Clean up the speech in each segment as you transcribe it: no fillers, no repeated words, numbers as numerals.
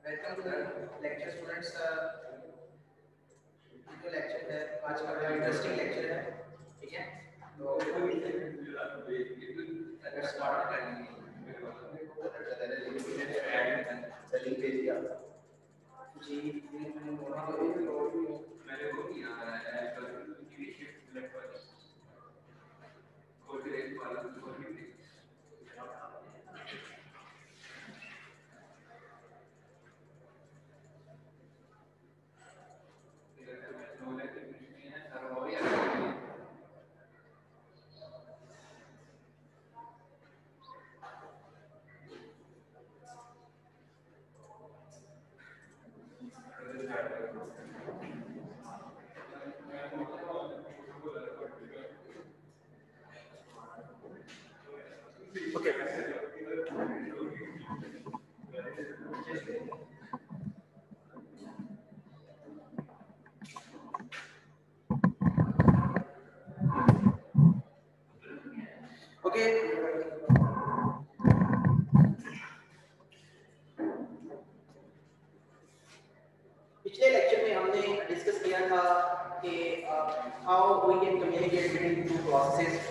Welcome to the lecture students. जो lecture है आज का बड़ा इंटरेस्टिंग लेक्चर है, ठीक है। तो लेट्स स्टार्ट करेंगे। चलिए भेजिए आप जी। मैंने वो किया है पिछले लेक्चर में हमने डिस्कस किया था कि how we can communicate between two processes.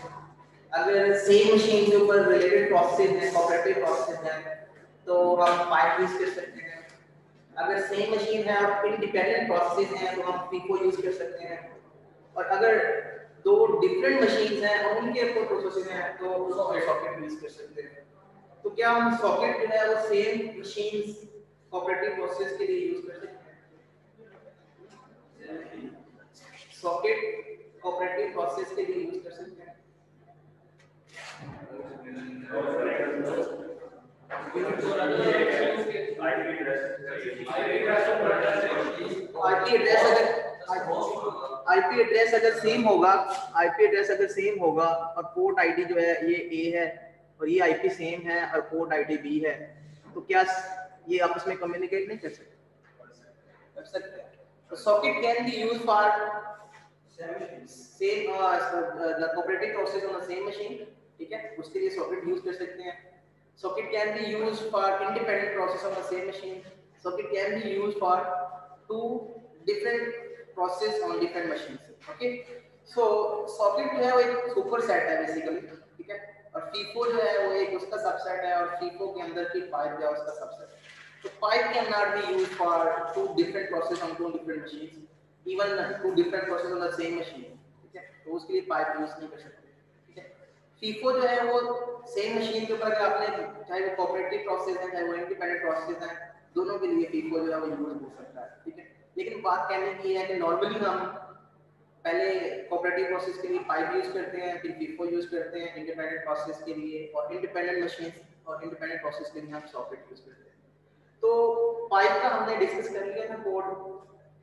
अगर सेम मशीन के ऊपर रिलेटेड प्रोसेसेस हैं, कोऑपरेटिव प्रोसेसेस हैं, तो हम पाइप यूज कर सकते हैं। अगर सेम मशीन है और इंडिपेंडेंट प्रोसेसेस हैं तो हम फीफो यूज कर सकते हैं। और अगर दो डिफरेंट मशीन्स हैं और उनके ऊपर प्रोसेसेस हैं तो सॉकेट यूज कर सकते हैं। तो क्या हम सॉकेट जो है वो सेम मशीन्स कोऑपरेटिव प्रोसेस के लिए यूज कर सकते हैं? सॉकेट ऑपरेटिव प्रोसेस के लिए यूज कर सकते हैं। आईपी एड्रेस अगर सेम होगा और पोर्ट आईडी जो है ये ए है और ये आईपी सेम है और पोर्ट आईडी बी है, तो क्या ये आपस में कम्युनिकेट नहीं कर सकते? कर सकते हैं। तो socket can be used for same the cooperative process on the same machine, ठीक है, उसके लिए सॉकेट यूज कर सकते हैं। Socket can be used for independent process on the same machine. Socket can be used for two different process on different machines. Okay, so socket जो है वो एक सुपर सेट है बेसिकली, ठीक है, और फीफो जो है वो एक उसका सबसेट है और फीफो के अंदर की पाइप जो है उसका सबसेट है। तो pipe can not be used for two different process on two different machines, even two different process on the same machine, ठीक है, तो उसके लिए पाइप यूज नहीं कर सकते, ठीक है। फीफो जो है वो सेम मशीन के ऊपर आपने चाहे वो कोऑपरेटिव प्रोसेस है चाहे वो इंडिपेंडेंट प्रोसेस है, दोनों के लिए फीफो जो है वो यूज हो सकता है, ठीक है। लेकिन बात कहने की है कि नॉर्मली हम पहले कोऑपरेटिव प्रोसेस के लिए पाइप यूज करते हैं, फिर फीफो यूज करते हैं इंडिपेंडेंट प्रोसेस के लिए, और इंडिपेंडेंट मशीन और इंडिपेंडेंट प्रोसेस के लिए हम सॉकेट यूज करते हैं। तो पाइप का हमने डिस्कस कर लिया था कोड।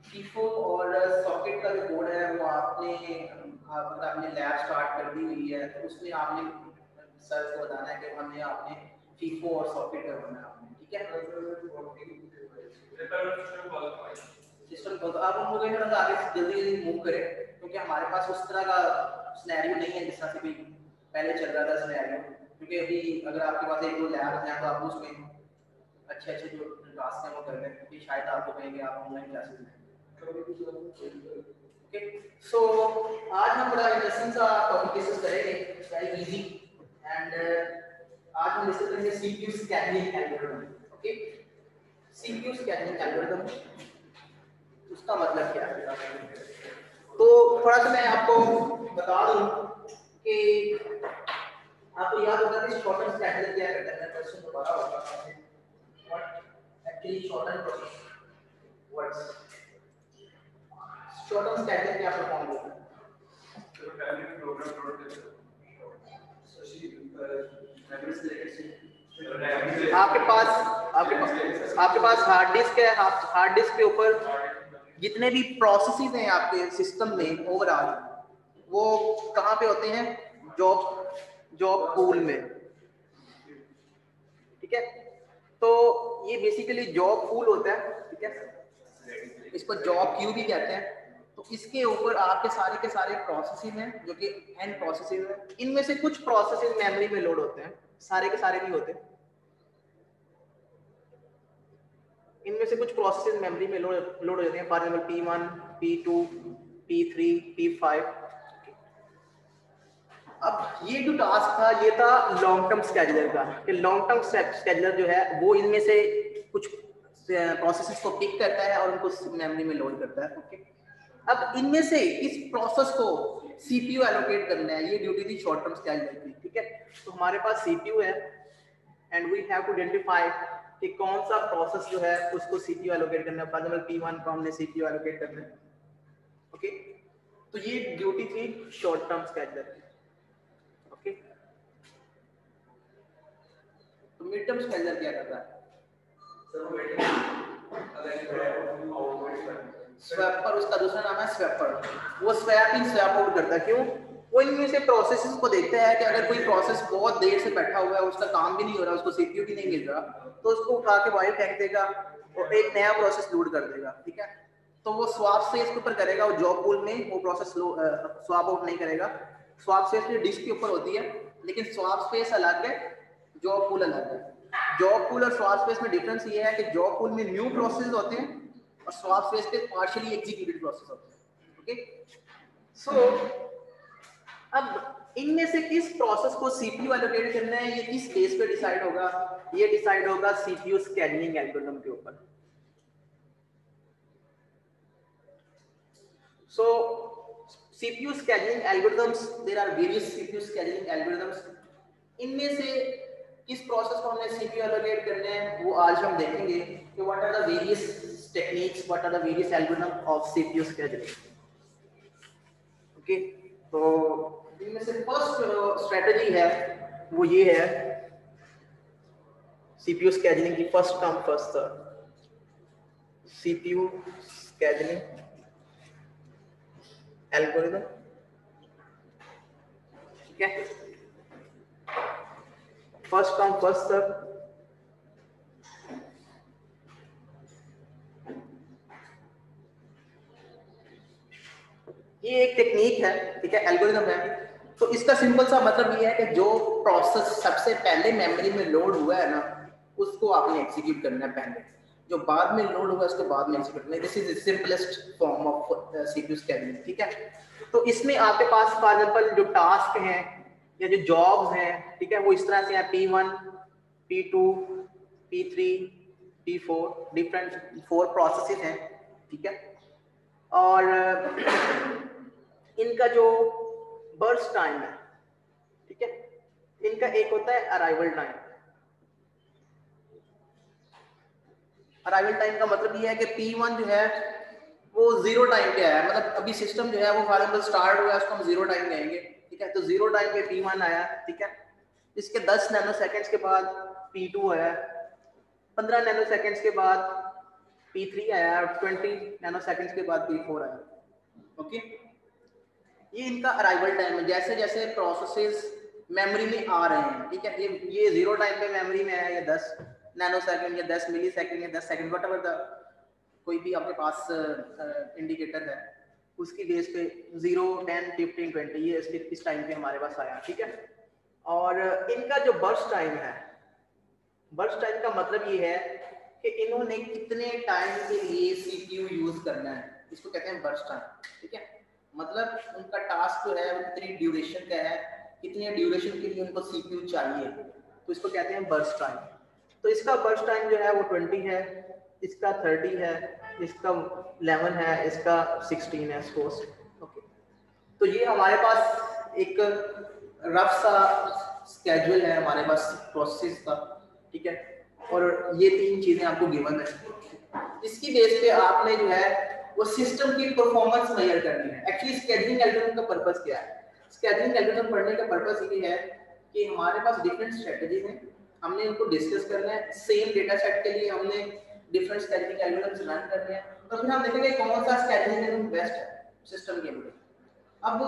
फीफो और सॉकेट का जो कोड है वो आपने लैब स्टार्ट कर दी हुई है, तो उसमें आपने सर को बताना है कि हमने आपने फीफो और सॉकेट करवाना है आपने, ठीक है। सिस्टम कॉल अब हम लोग थोड़ा आगे जल्दी जल्दी मूव करें क्योंकि हमारे पास उस तरह का सिनेरियो नहीं है जिस तरह से भी पहले चल रहा था सिनेरियो, क्योंकि अभी अगर आपके पास एक दो लैब हैं तो आप उसमें अच्छे जो टास्क हैं वो कर रहे हैं, क्योंकि शायद आपको कहेंगे आप ऑनलाइन क्लासेस में। ओके, सो आज हम बड़ा इंटरेस्टिंग सा टॉपिक डिस्कस करेंगे, वेरी इजी, एंड आज हम डिस्कस करेंगे CPU scanning algorithm. Okay, CPU scanning algorithm उसका मतलब क्या है? तो थोड़ा सा मैं आपको बता दूं कि आपको याद होगा कि शॉर्टन स्कैनिंग क्या करता है। क्वेश्चन दोबारा होगा, what actually shorten process words, shorten scanning क्या परफॉर्म करता है? आपके पास हार्ड डिस्क है, हार्ड डिस्क के ऊपर जितने भी प्रोसेसेस हैं आपके सिस्टम में ओवरऑल वो कहाँ पे होते हैं? जॉब पूल में, ठीक है। तो ये बेसिकली जॉब पूल होता है, ठीक है, इसको जॉब क्यू भी कहते हैं। तो इसके ऊपर आपके के सारे प्रोसेसेस हैं जो कि एन प्रोसेसेस हैं। इनमें से कुछ प्रोसेसेस मेमोरी में लोड होते हैं, सारे के सारे नहीं होते। इनमें से कुछ प्रोसेस मेमोरी में लोड हो जाते हैं, for example P1, P2, P3, P5। अब ये जो टास्क था ये था लॉन्ग टर्म स्केड्यूलर का, कि लॉन्ग टर्म स्केड्यूलर जो है वो इनमें से कुछ प्रोसेसेस को पिक करता है और उनको मेमोरी में लोड करता है। ओके, अब इनमें से इस प्रोसेस को सीपीयू एलोकेट करना है, ये ड्यूटी थी शॉर्ट टर्म स्केड्यूलर की। ठीक है, तो हमारे पास सीपीयू है and we have to identify कि कौन सा प्रोसेस जो है उसको सीपीयू एलोकेट करना है। फॉर एग्जांपल P1 को हमने सीपीयू एलोकेट करना है। ओके, तो ये ड्यूटी थी शॉर्ट टर्म स्केड्यूलर की। ओके, तो मिड टर्म स्केड्यूलर क्या करता है? स्वैपर, उसका दूसरा नाम है स्वैपर। वो स्वैप इन स्वैप आउट करता है। क्यों? वो इनमें से प्रोसेसेस को देखता है कि अगर कोई प्रोसेस बहुत देर से बैठा हुआ है, उसका काम भी नहीं हो रहा, उसको सीपीयू भी नहीं मिल रहा, तो उसको उठा के बाहर फेंक देगा और एक नया प्रोसेस लोड कर देगा। ठीक है, तो वो स्वैप स्पेस के ऊपर करेगा, वो जॉब पूल में वो प्रोसेस स्वैप आउट नहीं करेगा। स्वैप स्पेस डिस्क के ऊपर होती है, लेकिन स्वैप स्पेस अलग है, जॉब पूल अलग है। जॉब पूल और स्वैप स्पेस में डिफरेंस ये है कि जॉब पूल में न्यू प्रोसेस होते हैं और स्वैप स्पेस पे पार्शियली एग्जीक्यूटेड प्रोसेस होते हैं। ओके, सो अब इनमें से किस प्रोसेस को सीपीयू एलोकेट करना है, ये किस बेस पे डिसाइड होगा? ये डिसाइड होगा सीपीयू स्केड्यूलिंग एल्गोरिथम के ऊपर। So CPU scheduling algorithms, there are various CPU scheduling algorithms. इनमें से किस प्रोसेस को हमने सीपीयू एलोकेट करना है वो आज हम देखेंगे कि what are the various techniques, what are the various algorithm of CPU scheduling. Okay, तो इनमें से फर्स्ट स्ट्रेटजी है वो ये है सीपीयू स्केड्यूलिंग की, first come first serve CPU scheduling algorithm. ठीक है, फर्स्ट कम फर्स्ट सर्व। ये एक टेक्निक है, ठीक है, एल्गोरिथम है। तो इसका सिंपल सा मतलब ये है कि जो प्रोसेस सबसे पहले मेमोरी में लोड हुआ है ना, उसको आपने एग्जीक्यूट करना है पहले, जो बाद में लोड हुआ उसको बाद में एग्जीक्यूट करना है। This is the simplest form of CPU scheduling. ठीक है, तो इसमें आपके पास फॉर एग्जांपल जो टास्क हैं या जो जॉब्स हैं, ठीक है, वो इस तरह से हैं P1, P2, P3, P4, different 4 processes हैं। ठीक है, और इनका जो बर्स्ट टाइम है, ठीक है, इनका एक होता है अराइवल टाइम। अराइवल टाइम का मतलब ये है कि P1 जो है वो 0 टाइम पे आया, मतलब अभी सिस्टम जो है वो फॉर एग्जांपल स्टार्ट हुआ है, उसको हम 0 टाइम कहेंगे। ठीक है, तो 0 टाइम पे P1 आया। ठीक है, इसके 10 नैनो सेकंड्स के बाद P2 आया, 15 नैनो सेकंड्स के बाद P3 आया और 20 नैनो सेकंड्स के बाद P4 आया। ओके, ये इनका अराइवल टाइम है, जैसे जैसे प्रोसेसेस मेमोरी में आ रहे हैं। ठीक है, ये 0 टाइम पे मेमोरी में है, या 10 नैनो सेकंड या 10 मिली सेकंड या 10 सेकंड, व्हाटएवर द कोई भी आपके पास इंडिकेटर है, उसकी बेस पे 0, 10, 15, 20 ये इस टाइम पे हमारे पास आया। ठीक है, और इनका जो बर्स्ट टाइम है, बर्स्ट टाइम का मतलब ये है कि इन्होंने कितने टाइम के लिए सीपीयू यूज करना है, इसको कहते हैं बर्स्ट टाइम। ठीक है, मतलब उनका टास्क जो है वो कितनी ड्यूरेशन का है, कितने ड्यूरेशन के लिए उनको सीपीयू चाहिए, तो इसको कहते हैं बर्स्ट टाइम। तो इसका बर्स्ट टाइम जो है वो 20 है, इसका 30 है, इसका 11 है, इसका 16 है सपोज। ओके, तो ये हमारे पास एक रफ सा स्केड्यूल है हमारे पास प्रोसेस का। ठीक है, और ये 3 चीजें आपको गिवन है, इसकी बेस पे आपने जो है वो सिस्टम की परफॉर्मेंस मेजर करनी है। एक्चुअली स्केड्यूलिंग एल्गोरिथम का पर्पस क्या है? स्केड्यूलिंग एल्गोरिथम पढ़ने का पर्पस ये है कि हमारे पास डिफरेंट स्ट्रेटजीज हैं, हमने उनको डिस्कस करना है। सेम डेटा सेट के लिए हमने डिफरेंट स्केड्यूलिंग एल्गोरिथम्स रन करने हैं, तो फिर हम देखेंगे कौन सा स्केड्यूलिंग एल्गोरिथम बेस्ट है सिस्टम के लिए। अब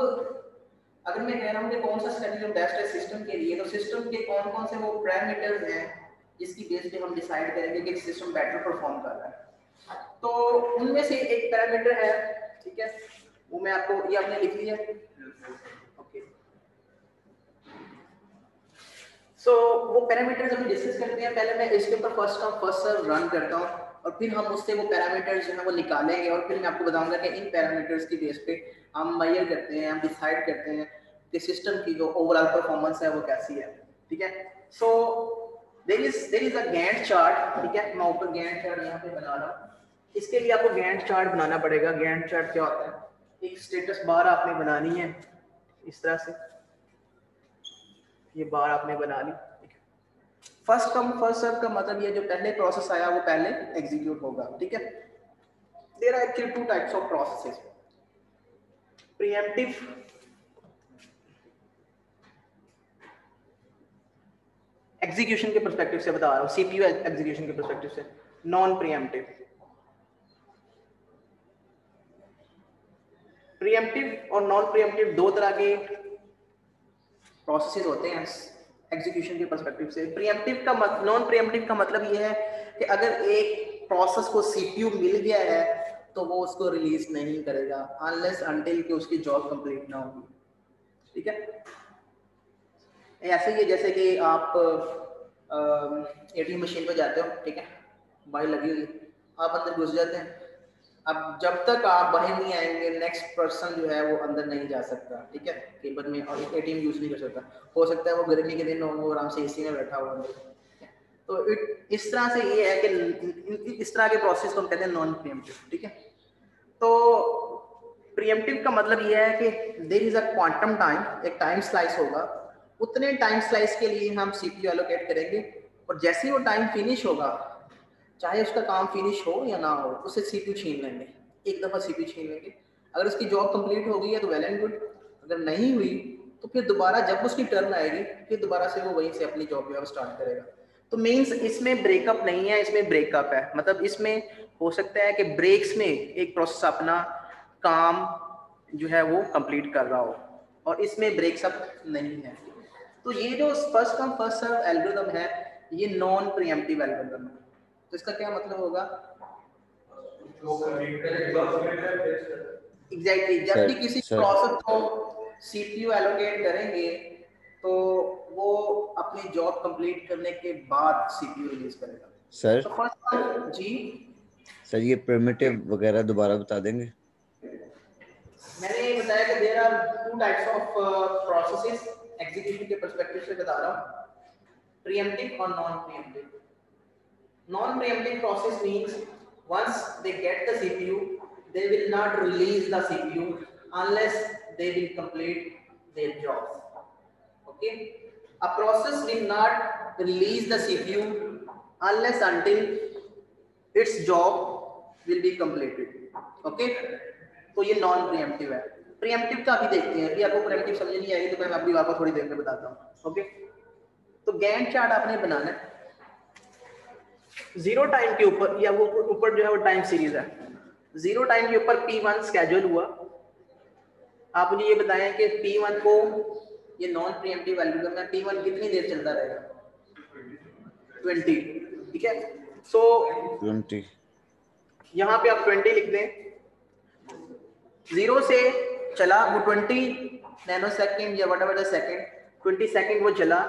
अगर मैं कह रहा हूँ कि कौन सा स्केड्यूलिंग बेस्ट है सिस्टम के लिए, तो सिस्टम के कौन कौन से वो पैरामीटर्स हैं जिसकी बेस पे हम डिसाइड करेंगे कि सिस्टम बेटर परफॉर्म कर रहा है। तो उनमें से एक पैरामीटर है, ठीक है, वो मैं आपको, ये आपने लिख लिया। ओके, सो वो पैरामीटर्स अभी डिस्कस करते हैं। पहले मैं इसके ऊपर first come first serve run करता हूँ और फिर हम उससे वो पैरामीटर्स जो है वो निकालेंगे और फिर मैं आपको बताऊंगा कि इन पैरामीटर्स की बेस पे हम मेजर करते हैं, हम डिसाइड करते हैं कि सिस्टम की जो ओवरऑल परफॉर्मेंस है वो कैसी है। ठीक है, so there is a Gantt chart. ठीक है, मैं ऊपर गैंट चार्ट यहाँ पे बना रहा हूँ। इसके लिए आपको गैंट चार्ट बनाना पड़ेगा। गैंट चार्ट क्या होता है? एक स्टेटस बार आपने बनानी है इस तरह से, ये बार आपने बना ली। फर्स्ट कम फर्स्ट सर्व का मतलब ये जो पहले प्रोसेस आया वो पहले एग्जीक्यूट होगा। ठीक है, there are actually two types of processes, preemptive execution के पर्सपेक्टिव से बता रहा हूँ, सीपीयू एग्जीक्यूशन के पर्सपेक्टिव से, नॉन प्रीएम्प्टिव। प्रीएम्प्टिव और नॉन प्रीएम्प्टिव दो तरह के प्रोसेसेस होते हैं एग्जीक्यूशन के पर्सपेक्टिव से। प्रीएम्प्टिव का नॉन प्रीएम्प्टिव का मतलब ये है कि अगर एक प्रोसेस को सीपीयू मिल गया है तो वो उसको रिलीज नहीं करेगा अनलेस अनटिल कि उसकी जॉब कंप्लीट ना होगी। ठीक है, ऐसे ही है जैसे कि आप एटीएम मशीन पे जाते हो, ठीक है, बाई लगी हुई, आप अंदर घुस जाते हैं। अब जब तक आप बाहर नहीं आएंगे नेक्स्ट पर्सन जो है वो अंदर नहीं जा सकता। ठीक है, केबल में और एटीएम यूज नहीं कर सकता। हो सकता है वो गर्मी के दिन हो, वो आराम से एसी में बैठा हुआ अंदर। तो इस तरह से ये है कि इस तरह के प्रोसेस को हम कहते हैं नॉन प्रीएम्प्टिव। ठीक है, तो प्रीएम्प्टिव का मतलब ये है कि there is a quantum time, एक टाइम स्लाइस होगा, उतने टाइम स्लाइस के लिए हम सीपीयू एलोकेट करेंगे और जैसे ही वो टाइम फिनिश होगा, चाहे उसका काम फिनिश हो या ना हो, उसे सीपीयू छीन लेंगे, एक दफा सीपीयू छीन लेंगे। अगर उसकी जॉब कंप्लीट हो गई है तो वेल एंड गुड, अगर नहीं हुई तो फिर दोबारा जब उसकी टर्न आएगी फिर दोबारा से वो वहीं से अपनी जॉब जो है स्टार्ट करेगा। तो मींस इसमें ब्रेकअप नहीं है, इसमें ब्रेकअप है। मतलब इसमें हो सकता है कि ब्रेक्स में एक प्रोसेस अपना काम जो है वो कंप्लीट कर रहा हो और इसमें ब्रेक्सअप नहीं है। तो ये जो first come first serve algorithm है ये नॉन प्रीएम्प्टिव एल्गोरिथम है। तो इसका क्या मतलब होगा? एग्जैक्टली, जब भी किसी प्रोसेस को सीपीयू एलोकेट करेंगे तो वो अपनी जॉब कंप्लीट करने के बाद सीपीयू रिलीज करेगा। सर तो फर्स्ट जी सर ये प्रिमिटिव वगैरह दोबारा बता देंगे? मैंने बताया कि there are two types of processes execution के पर्सपेक्टिव से बता रहा हूँ, प्रीएम्प्टिव और non preemptive. Non preemptive process means once they get the CPU they will not release the CPU unless they will complete their jobs. Okay, a process will not release the CPU unless until its job will be completed. Okay, तो ये non pre-emptive है। Pre-emptive का अभी देखते हैं, अभी आपको pre-emptive समझ नहीं आएगी तो मैं अपनी बात को थोड़ी देर में बताता हूँ। ओके, तो गैंट चार्ट आपने बनाना है जीरो टाइम के ऊपर, या वो ऊपर जो है वो टाइम सीरीज है। जीरो टाइम के ऊपर P1 स्केड्यूल हुआ। आप मुझे ये बताएं कि P1 को, ये नॉन प्रीएम्प्टिव एल्गोरिथम है, P1 कितनी देर चलता रहेगा? 20। ठीक है, सो 20, यहाँ पे आप 20 लिख दें। जीरो से चला वो 20 नैनो सेकेंड या व्हाटएवर द सेकेंड, 20 सेकेंड वो चला,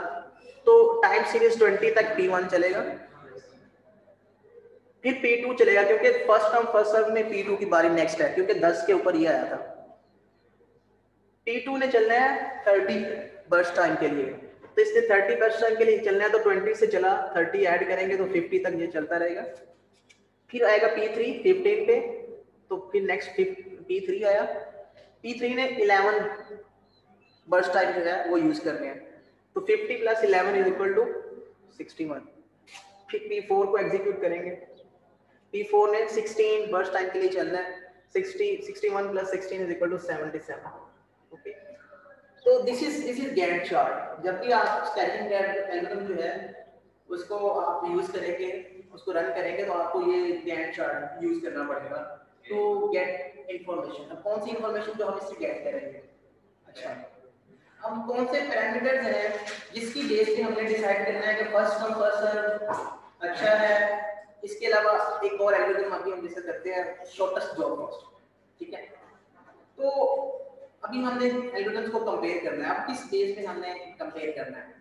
तो टाइम सीरीज 20 तक P1 चलेगा। फिर P2 चलेगा क्योंकि फर्स्ट कम फर्स्ट सर्व में P2 की बारी नेक्स्ट है, क्योंकि 10 के ऊपर ये आया था। P2 ने चलना है 30 बर्स्ट टाइम के लिए, तो इसने 30 बर्स्ट टाइम के लिए चलना है, तो 20 से चला 30 ऐड करेंगे तो 50 तक ये चलता रहेगा। फिर आएगा P3 15 पे, तो फिर नेक्स्ट P3 आया। P3 ने 11 बर्स्ट टाइम जो है वो यूज करने हैं, तो 50 प्लस 11 इज इक्वल टू 61। फिर P4 को एग्जीक्यूट करेंगे। P4 ने 16 बर्स्ट टाइम के लिए चलना है, 61 plus 16 is equal to 77। Okay, तो दिस इज गैंट चार्ट। जब भी आप स्टैकिंग एल्गोरिथम जो है उसको आप यूज करेंगे, उसको रन करेंगे, तो आपको ये गैंट चार्ट यूज करना पड़ेगा टू गेट इंफॉर्मेशन। अब कौन सी इंफॉर्मेशन जो हम इससे गेट करेंगे? अच्छा, हम कौन से पैरामीटर्स हैं जिसकी बेस पे हमने डिसाइड करना है कि फर्स्ट कम फर्स्ट सर्व अच्छा है। इसके अलावा एक और एल्गोरिथम अभी हम डिस्कस करते हैं, शॉर्टेस्ट जॉब कॉस्ट। ठीक है, तो अभी हमने एल्गोरिथम्स को कंपेयर करना है। अब किस बेस पे हमने कंपेयर करना है,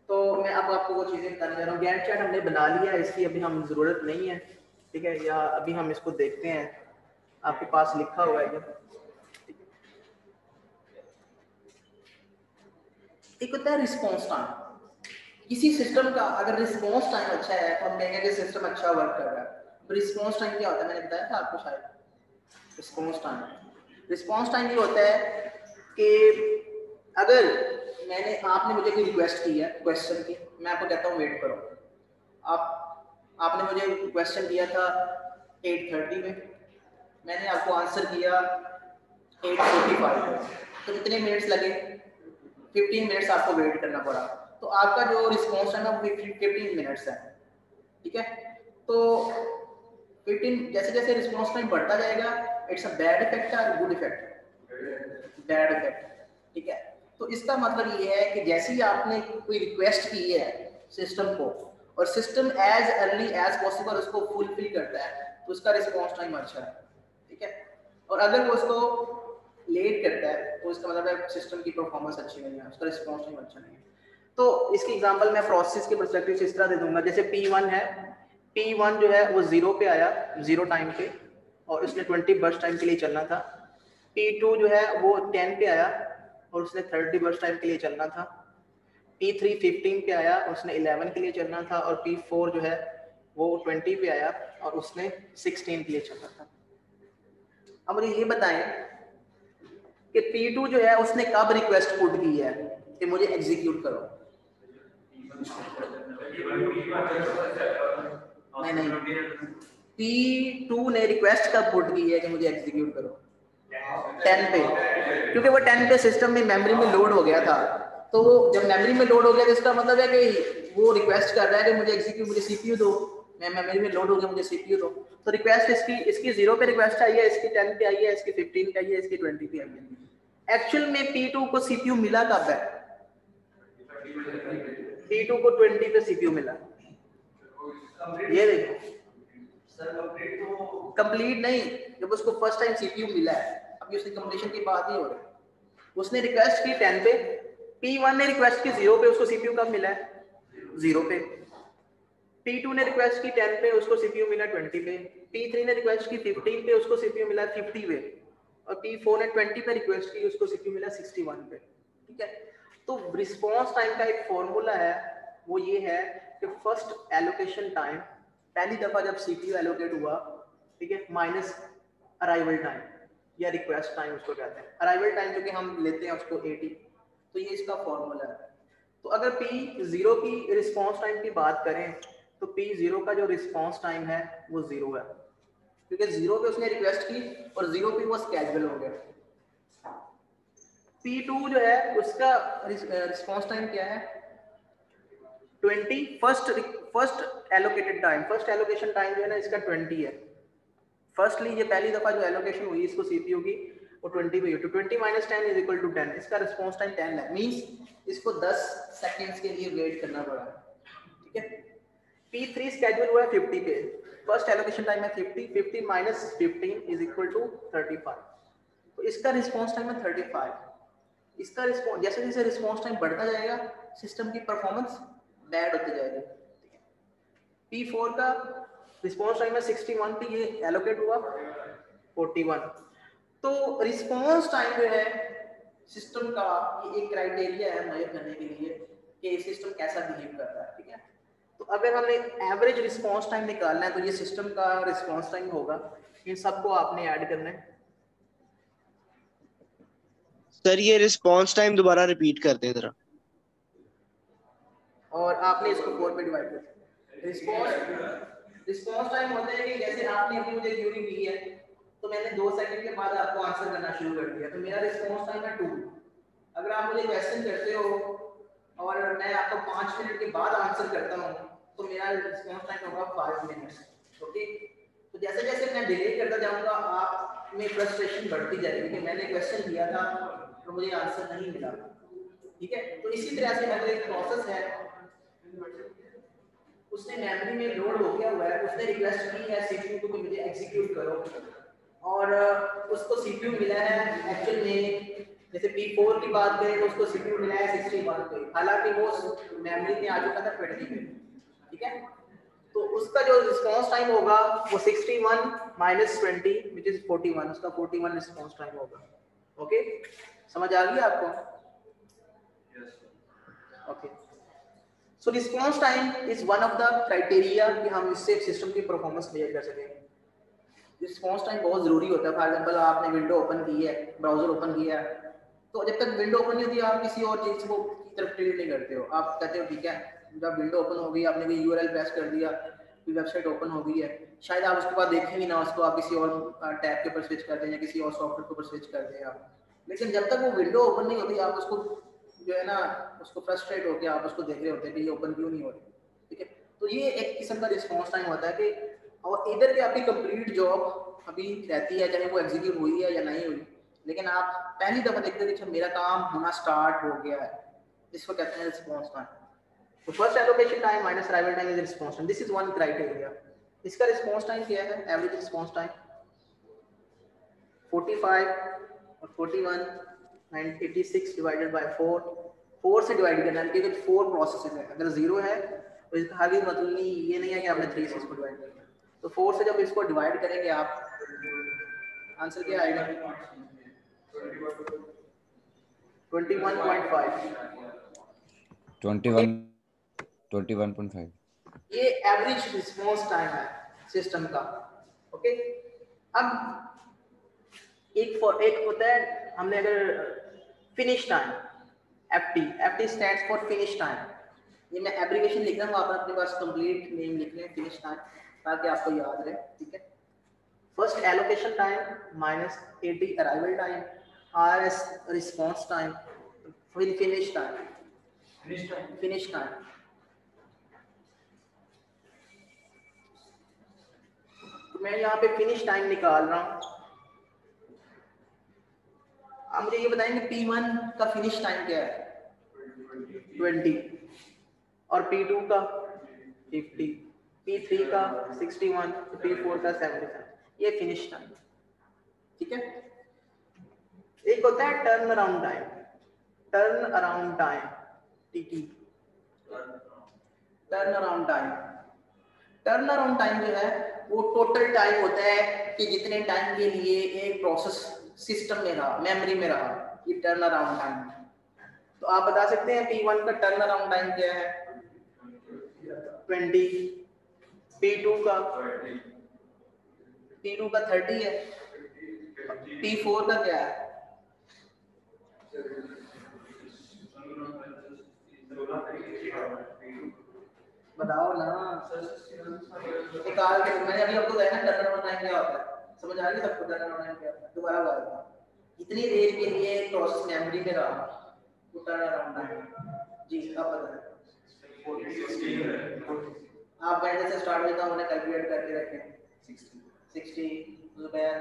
तो मैं अब आपको वो चीजें बताने जा रहा हूँ। गैंट चार्ट हमने बना लिया, इसकी अभी हम जरूरत नहीं है। ठीक है, या अभी हम इसको देखते हैं, आपके पास लिखा हुआ है ये। एक होता है रिस्पॉन्स टाइम। किसी सिस्टम का अगर रिस्पॉन्स टाइम अच्छा है तो हम कहेंगे कि सिस्टम अच्छा वर्क कर रहा है। तो रिस्पॉन्स टाइम क्या होता है, मैंने बताया था आपको शायद। रिस्पॉन्स टाइम ये होता है कि अगर आपने मुझे कोई रिक्वेस्ट की है क्वेश्चन की, मैं आपको कहता हूँ वेट करो। आपने मुझे क्वेश्चन दिया था 8:30 में, मैंने आपको आंसर किया 8:45 में, तो कितने मिनट्स लगे? 15 मिनट्स आपको वेट करना पड़ा। तो आपका जो रिस्पॉन्स टाइम है वो 15 मिनट्स है। ठीक है, तो 15 जैसे जैसे रिस्पॉन्स टाइम बढ़ता जाएगा, इट्स अ बैड इफेक्ट और गुड इफेक्ट? Bad effect. ठीक है, तो इसका मतलब ये है कि जैसे ही आपने कोई रिक्वेस्ट की है सिस्टम को और system as early as possible उसको फुलफिल करता है तो उसका रिस्पॉन्स टाइम अच्छा है। ठीक है, और अगर वो उसको लेट करता है तो इसका मतलब है सिस्टम की परफॉर्मेंस अच्छी नहीं है, उसका रिस्पॉन्स टाइम अच्छा नहीं है। तो इसकी एग्जांपल मैं प्रोसेस के पर्सपेक्टिव से इस तरह दे दूंगा, जैसे P1 है, P1 जो है वो 0 पे आया, 0 टाइम पे, और उसने 20 बर्स्ट टाइम के लिए चलना था। P2 जो है वो 10 पे आया और उसने 30 बर्स्ट टाइम के लिए चलना था। P3 15 पे आया, उसने 11 के लिए चलना था। और P4 जो है वो 20 पे आया और उसने 16 के लिए चलना था। अब मुझे ये बताएं कि P2 जो है उसने कब रिक्वेस्ट पुट की है कि मुझे एग्जीक्यूट करो? नहीं, P2 ने रिक्वेस्ट कब पुट की है कि मुझे एग्जीक्यूट करो? 10 पे, क्योंकि वो 10 पे सिस्टम में मेमोरी में लोड हो गया था। तो वो जब मेमोरी में लोड हो गया तो इसका मतलब है कि वो रिक्वेस्ट कर रहा है कि मुझे एग्जीक्यूट, मुझे सीपीयू दो, मैं मेमोरी में लोड हो गया, मुझे सीपीयू दो। तो रिक्वेस्ट इसकी 0 पे रिक्वेस्ट आई है, इसकी 10 पे आई है, इसकी 15 पे आई है, इसकी 20 पे आई है। एक्चुअल में P2 को सीपीयू मिला कब है? P2 को 20 पे सीपीयू मिला। ये देखो, कंप्लीट नहीं, जब उसको फर्स्ट टाइम सीपीयू मिला है, अभी उसकी कंप्लीशन की बात नहीं हो रही। उसने रिक्वेस्ट की 10 पे, P1 ने रिक्वेस्ट की 0 पे, उसको सीपीयू कब मिला है? 0 पे। P2 ने रिक्वेस्ट की 10 पे, उसको सीपीयू मिला 20 पे। P3 ने रिक्वेस्ट की 15 पे, उसको सीपीयू मिला 50 पे। और P4 ने 20 पे रिक्वेस्ट की, उसको सीपीयू मिला 61 पे। ठीक है, तो रिस्पॉन्स टाइम का एक फॉर्मूला है, वो ये है कि फर्स्ट एलोकेशन टाइम, पहली दफा जब सीपीयू एलोकेट हुआ, ठीक है, माइनस अराइवल टाइम या रिक्वेस्ट टाइम उसको कहते हैं। अराइवल टाइम जो कि हम लेते हैं उसको 80। तो ये इसका फॉर्मूला है। तो अगर P0 की रिस्पॉन्स टाइम की बात करें तो P0 का जो रिस्पॉन्स टाइम है वो 0 है, क्योंकि 0 पे उसने रिक्वेस्ट की और 0 पे वो स्केड्यूल हो गया। P2 जो है उसका रिस्पॉन्स टाइम क्या है? 20। First allocated time, first allocation time जो है ना इसका 20 है। फर्स्टली ये पहली दफा जो एलोकेशन हुई इसको सीपीयू की वो 20 पे हुई, तो 20 - 10 = 10। इसका रिस्पॉन्स टाइम 10 है, मींस इसको 10 सेकंड्स के लिए वेट करना पड़ा। ठीक है, P3 स्केड्यूल हुआ है 50 पे, फर्स्ट एलोकेशन टाइम है 50, 50 - 15 = 35। तो इसका रिस्पॉन्स टाइम है 35। इसका रिस्पॉन्स जैसे जैसे रिस्पॉन्स टाइम बढ़ता जाएगा सिस्टम की परफॉर्मेंस बैड होती जाएगी। P4 का रिस्पॉन्स टाइम है 61 पे, ये एलोकेट हुआ 41। तो रिस्पॉन्स टाइम जो है सिस्टम का ये एक क्राइटेरिया है मेजर करने के लिए कि सिस्टम कैसा बिहेव करता है। ठीक है, तो अगर हमें एवरेज रिस्पॉन्स टाइम निकालना है तो ये सिस्टम का रिस्पॉन्स टाइम होगा। इन सबको आपने ऐड करना है। सर ये रिस्पॉन्स टाइम दोबारा रिपीट करते हैं जरा। और आपने इसको 4 पे डिवाइड कर। रिस्पॉन्स टाइम होता है कि जैसे आपने अभी मुझे क्वेरी दी है तो मैंने 2 सेकंड के बाद आपको आंसर करना शुरू कर दिया, तो मेरा रिस्पॉन्स टाइम है 2। अगर आप मुझे क्वेश्चन करते हो और मैं आपको 5 मिनट के बाद आंसर करता हूं तो मेरा रिस्पॉन्स टाइम होगा 5 मिनट्स। ओके, तो जैसे जैसे मैं डिले करता जाऊंगा आप में फ्रस्ट्रेशन बढ़ती जाएगी कि मैंने क्वेश्चन दिया था तो मुझे आंसर नहीं मिला। ठीक है, तो इसी तरह से अगर एक प्रोसेस है, उसने मेमोरी में लोड हो गया हुआ है, उसने रिक्वेस्ट की है सीपीयू को कि मुझे एग्जीक्यूट करो, और उसको सीपीयू मिला है एक्चुअल में, जैसे P4 की बात करें तो उसको सीपीयू मिला है 61 पे, हालांकि वो मेमोरी में आ चुका था 20 पे। ठीक है, तो उसका जो रिस्पांस टाइम होगा वो 61 माइनस 20 विच इज 41, उसका 41 रिस्पांस टाइम होगा। ओके, समझ आ गई आपको? Okay, so response time is one of the criteria कि हम इससे सिस्टम की परफॉर्मेंस मेजर कर सकें। रिस्पांस टाइम बहुत जरूरी होता है। फॉर एग्जांपल आपने विंडो ओपन की है, ब्राउजर ओपन किया है, तो जब तक विंडो ओपन नहीं होती आप किसी और चीज को की तरफ ट्रीट नहीं करते हो। आप कहते हो ठीक है, जब विंडो ओपन हो गई, आपने कोई यूआरएल प्रेस कर दिया, कोई वेबसाइट ओपन हो गई है, शायद आप उसके बाद देखेंगे ना उसको, आप किसी और टैब के ऊपर स्विच कर दें या किसी और सॉफ्टवेयर के ऊपर स्विच कर दें आप। लेकिन जब तक वो विंडो ओपन नहीं होती आप उसको जो है ना उसको फ्रस्ट्रेट होकर आप उसको देख रहे होते हैं कि ये ओपन क्यों नहीं हो रही। ठीक है, तो ये एक किस्म का रिस्पांस टाइम होता है कि और इधर के आपकी कंप्लीट जॉब अभी रहती है, चाहे वो एग्जीक्यूट हुई है या नहीं हुई, लेकिन आप पहली दफा देखते हैं कि मेरा काम होना स्टार्ट हो गया है, इसको कहते हैं रिस्पांस टाइम। तो first allocation time minus arrival time is response time. This is one criteria. इसका रिस्पांस टाइम क्या है? एवरेज रिस्पांस टाइम 45 और 41 86 डिवाइडेड बाय 4 से डिवाइड करना है क्योंकि 4 प्रोसेसेस है। अगर 0 है तो इसका आगे मतलब नहीं, ये नहीं है कि आपने 3 से इसको डिवाइड करना है। तो 4 से जब इसको डिवाइड करेंगे आप, आंसर क्या आएगा? 21.5। ये एवरेज रिस्पांस टाइम है सिस्टम का। ओके, अब एक होता है, हमने अगर finish time, FT stands for finish time. ये मैं एब्रिविएशन लिख रहा हूँ, आप अपने पास कंप्लीट नेम लिख लें फिनिश टाइम ताकि आपको याद रहे। ठीक है, first allocation time minus 80 arrival time, RS response time, फिर फिनिश टाइम। तो मैं यहाँ पे फिनिश टाइम निकाल रहा हूँ। आप मुझे ये बताएंगे P1 का फिनिश टाइम क्या है? 20 और P2 का 50, P3 का 61, P4 का 77। ये फिनिश टाइम। ठीक है, एक होता है turn around time, TT। Turn around time जो है वो टोटल टाइम होता है कि जितने टाइम के लिए एक प्रोसेस सिस्टम में रहा, मेमोरी में रहा, ये टर्न अराउंड टाइम है। तो आप बता सकते हैं P1 का टर्न अराउंड टाइम क्या है? 20, P2 का 30 है, P4 का क्या है? बताओ ना, निकाल के मैंने अभी आपको बताया ना टर्न अराउंड टाइम क्या होता है। समझ आ रही है सबको टर्न अराउंड टाइम क्या होता है? दोबारा बताऊंगा, इतनी देर के लिए प्रोसेस मेमोरी में रहा वो टर्न अराउंड टाइम। जी आप बताएं। आप पहले से स्टार्ट होता उन्हें कैलकुलेट करके रखें। 60 जुबैर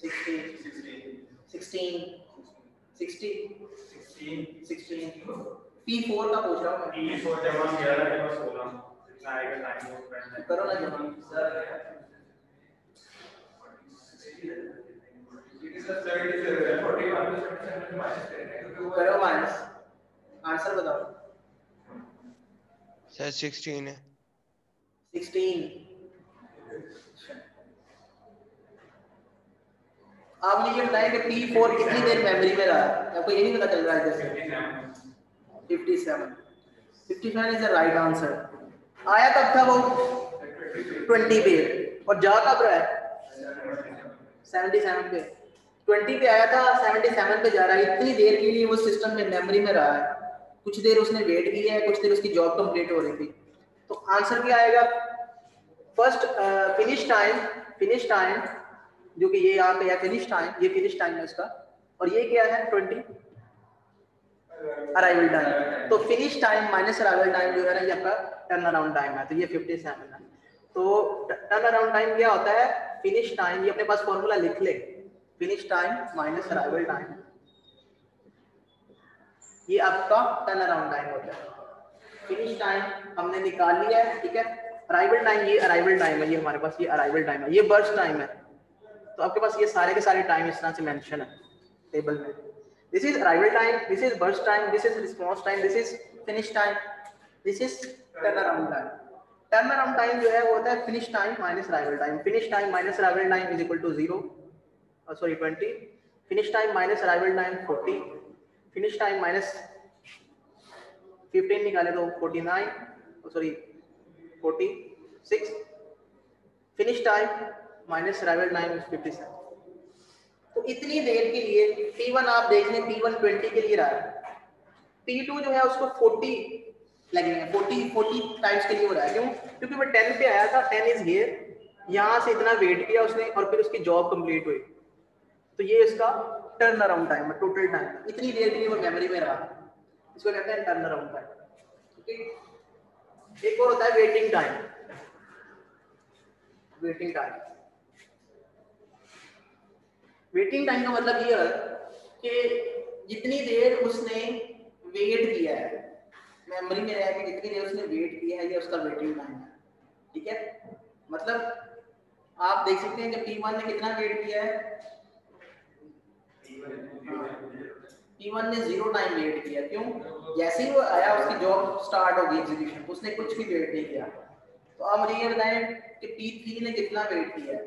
16 P4 का पूछ रहा हूं मैं। P4 जमा 11 जमा 16 कितना आएगा टाइम? करो ना जमा सर। करो माइनस, आंसर बताओ। सर 16 है। 16। आप मुझे ये बताएं कि P4 कितनी देर मेमोरी में रहा? आपको ये नहीं पता चल रहा है? जैसे 57 इज द राइट आंसर। आया कब था वो? 20 पे, और जा कब रहा है? 77 पे। 20 पे आया था, 77 पे जा रहा है। इतनी देर के लिए वो सिस्टम में मेमोरी में रहा है। कुछ देर उसने वेट किया है, कुछ देर उसकी जॉब कंप्लीट हो रही थी। तो आंसर क्या आएगा? फर्स्ट फिनिश टाइम जो कि ये यहाँ पे है फिनिश टाइम, ये फिनिश टाइम है इसका, और ये क्या है 20 अराइवल टाइम। तो finish time minus arrival time जो है ना ये आपका टर्न अराउंड टाइम है, तो ये 57 है। तो टर्न अराउंड टाइम क्या होता है? फिनिश टाइम, ये अपने पास फॉर्मूला लिख ले, finish time minus arrival time, ये आपका टर्न अराउंड टाइम होता है। फिनिश टाइम हमने निकाल लिया है, ठीक है। अराइवल टाइम, ये अराइवल टाइम है, ये हमारे पास ये अराइवल टाइम है, ये बर्स्ट टाइम है। तो आपके पास ये सारे के सारे टाइम इस तरह से मेंशन है टेबल में। This is arrival time, this is burst time, this is response time, this is finish time. This is turn around time. Turn around time जो है वो होता है finish time minus arrival time. Finish time minus arrival time is equal to 0 sorry 20। Finish time minus arrival time 40। Finish time minus 15 निकाले तो 49 sorry 46। Finish time minus arrival time is 57। तो इतनी देर के लिए P1 आप देख लें, P1 20 के लिए रहा है, P2 जो है उसको 40 लगेंगे, 40 टाइम्स के लिए हो रहा है। क्यों? क्योंकि वो 10 पे आया था, 10 इज हियर, यहाँ से इतना वेट किया उसने और फिर उसकी जॉब कंप्लीट हुई। तो ये इसका टर्न अराउंड टाइम है, टोटल टाइम। इतनी देर के लिए वो मेमोरी में रहा, इसको कहते हैं टर्न अराउंड टाइम। ठीक, एक और होता है waiting time. Waiting time, waiting time का मतलब ये है कि जितनी देर उसने वेट किया है, मेमोरी में रह के जितनी देर उसने वेट किया है, ये उसका वेटिंग टाइम है। ठीक है, मतलब आप देख सकते हैं कि P1 ने कितना वेट किया है, P1 ने 0 टाइम वेट किया। क्यों? जैसे ही वो आया उसकी जॉब स्टार्ट होगी एग्जीक्यूशन, उसने कुछ भी वेट नहीं किया। तो आप मुझे ये बताएं कि P3 ने कितना वेट किया है?